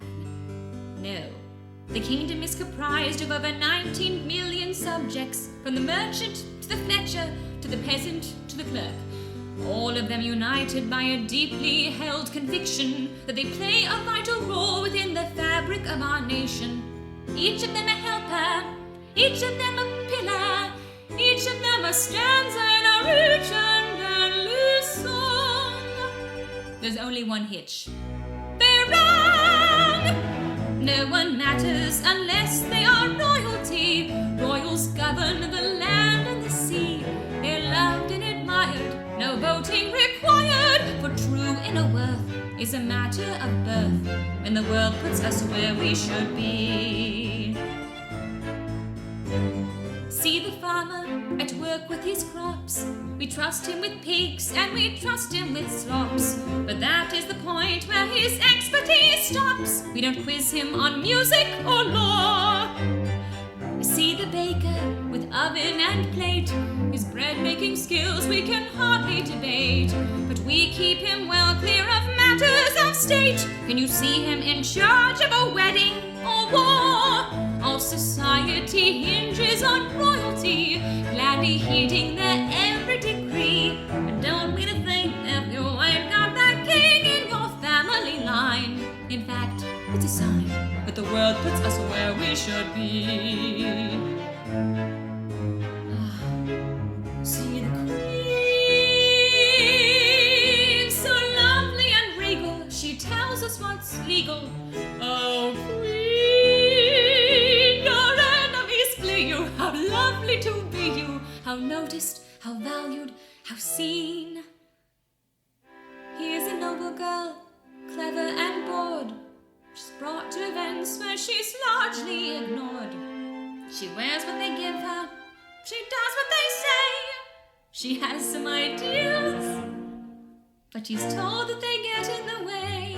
No. The kingdom is comprised of over 19 million subjects, from the merchant to the fletcher, to the peasant, to the clerk, all of them united by a deeply held conviction that they play a vital role within the fabric of our nation. Each of them a helper, each of them a pillar, each of them a stanza in a rich and endless song. There's only one hitch. They're wrong! No one matters unless they are royalty. Royals govern the land and the sea. They're loved and admired, no voting required. For true inner worth is a matter of birth, and the world puts us where we should be. See the farmer at work with his crops. We trust him with pigs and we trust him with slops. But that is the point where his expertise stops. We don't quiz him on music or law. We see the baker with oven and plate. His bread-making skills we can hardly debate. But we keep him well clear of matters of state. Can you see him in charge of a wedding or war? All society hinges on royalty, gladly heeding their every decree. And don't mean a thing if you ain't got that king in your family line. In fact, it's a sign that the world puts us where we should be. See the queen, so lovely and regal, she tells us what's legal. Oh, queen, your enemies flee you. How lovely to be you, how noticed, how valued, how seen. Here's a noble girl, clever and bored. She's brought to events where she's largely ignored. She wears what they give her, she does what they say. She has some ideals, but she's told that they get in the way.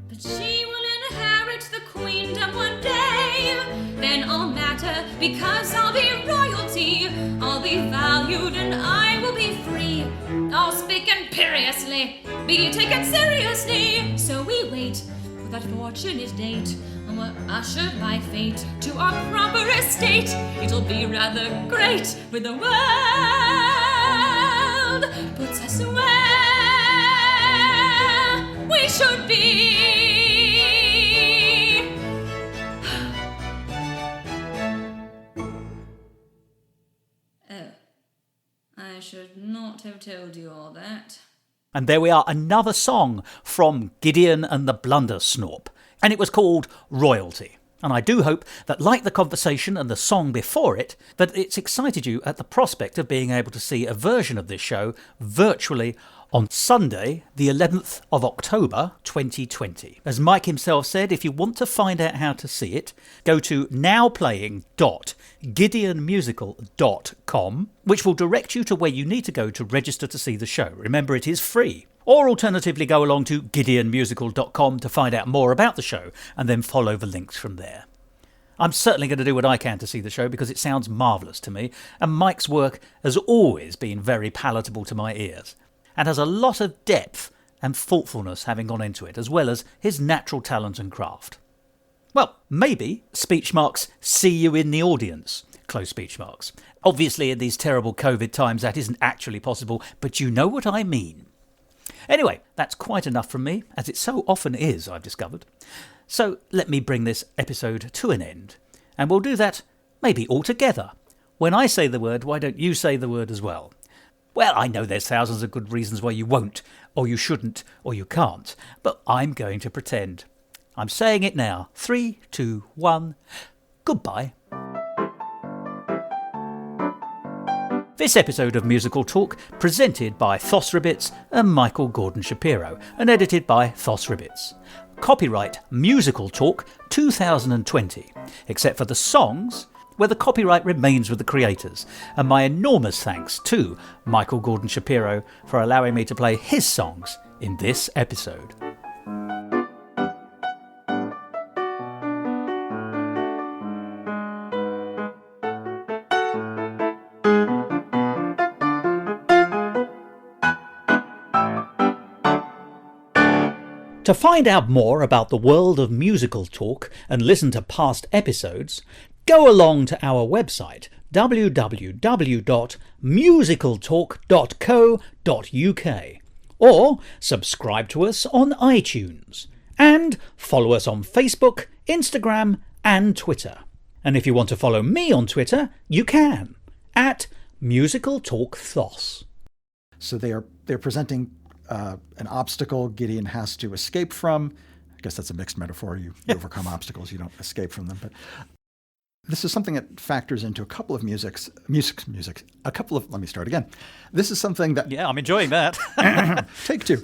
But she will inherit the queendom one day. Then I'll matter because I'll be royalty. I'll be valued and I will be free. I'll speak imperiously, be taken seriously. So we wait for that fortunate date, and we're ushered by fate to our proper estate. It'll be rather great when the world puts us where we should be. Oh, I should not have told you all that. And there we are, another song from Gideon and the Blundersnorp. And it was called Royalty. And I do hope that, like the conversation and the song before it, that it's excited you at the prospect of being able to see a version of this show virtually on Sunday, the 11th of October 2020. As Mike himself said, if you want to find out how to see it, go to nowplaying.gideonmusical.com, which will direct you to where you need to go to register to see the show. Remember, it is free. Or alternatively, go along to gideonmusical.com to find out more about the show and then follow the links from there. I'm certainly going to do what I can to see the show because it sounds marvellous to me, and Mike's work has always been very palatable to my ears, and has a lot of depth and thoughtfulness having gone into it, as well as his natural talent and craft. Well, maybe speech marks see you in the audience, close speech marks. Obviously, in these terrible COVID times, that isn't actually possible, but you know what I mean. Anyway, that's quite enough from me, as it so often is, I've discovered. So let me bring this episode to an end, and we'll do that maybe all together. When I say the word, why don't you say the word as well? Well, I know there's thousands of good reasons why you won't, or you shouldn't, or you can't, but I'm going to pretend. I'm saying it now. 3, 2, 1. Goodbye. This episode of Musical Talk presented by Thos and Michael Gordon Shapiro and edited by Thos. Copyright Musical Talk 2020, except for the songs, where the copyright remains with the creators. And my enormous thanks to Michael Gordon Shapiro for allowing me to play his songs in this episode. To find out more about the world of Musical Talk and listen to past episodes, go along to our website www.musicaltalk.co.uk or subscribe to us on iTunes and follow us on Facebook, Instagram and Twitter. And if you want to follow me on Twitter, you can at Musical Talk Thos. So they're presenting an obstacle Gideon has to escape from. I guess that's a mixed metaphor. You overcome obstacles, you don't escape from them. But this is something that factors into a couple of music. Let me start again. This is something that... Yeah, I'm enjoying that. Take two.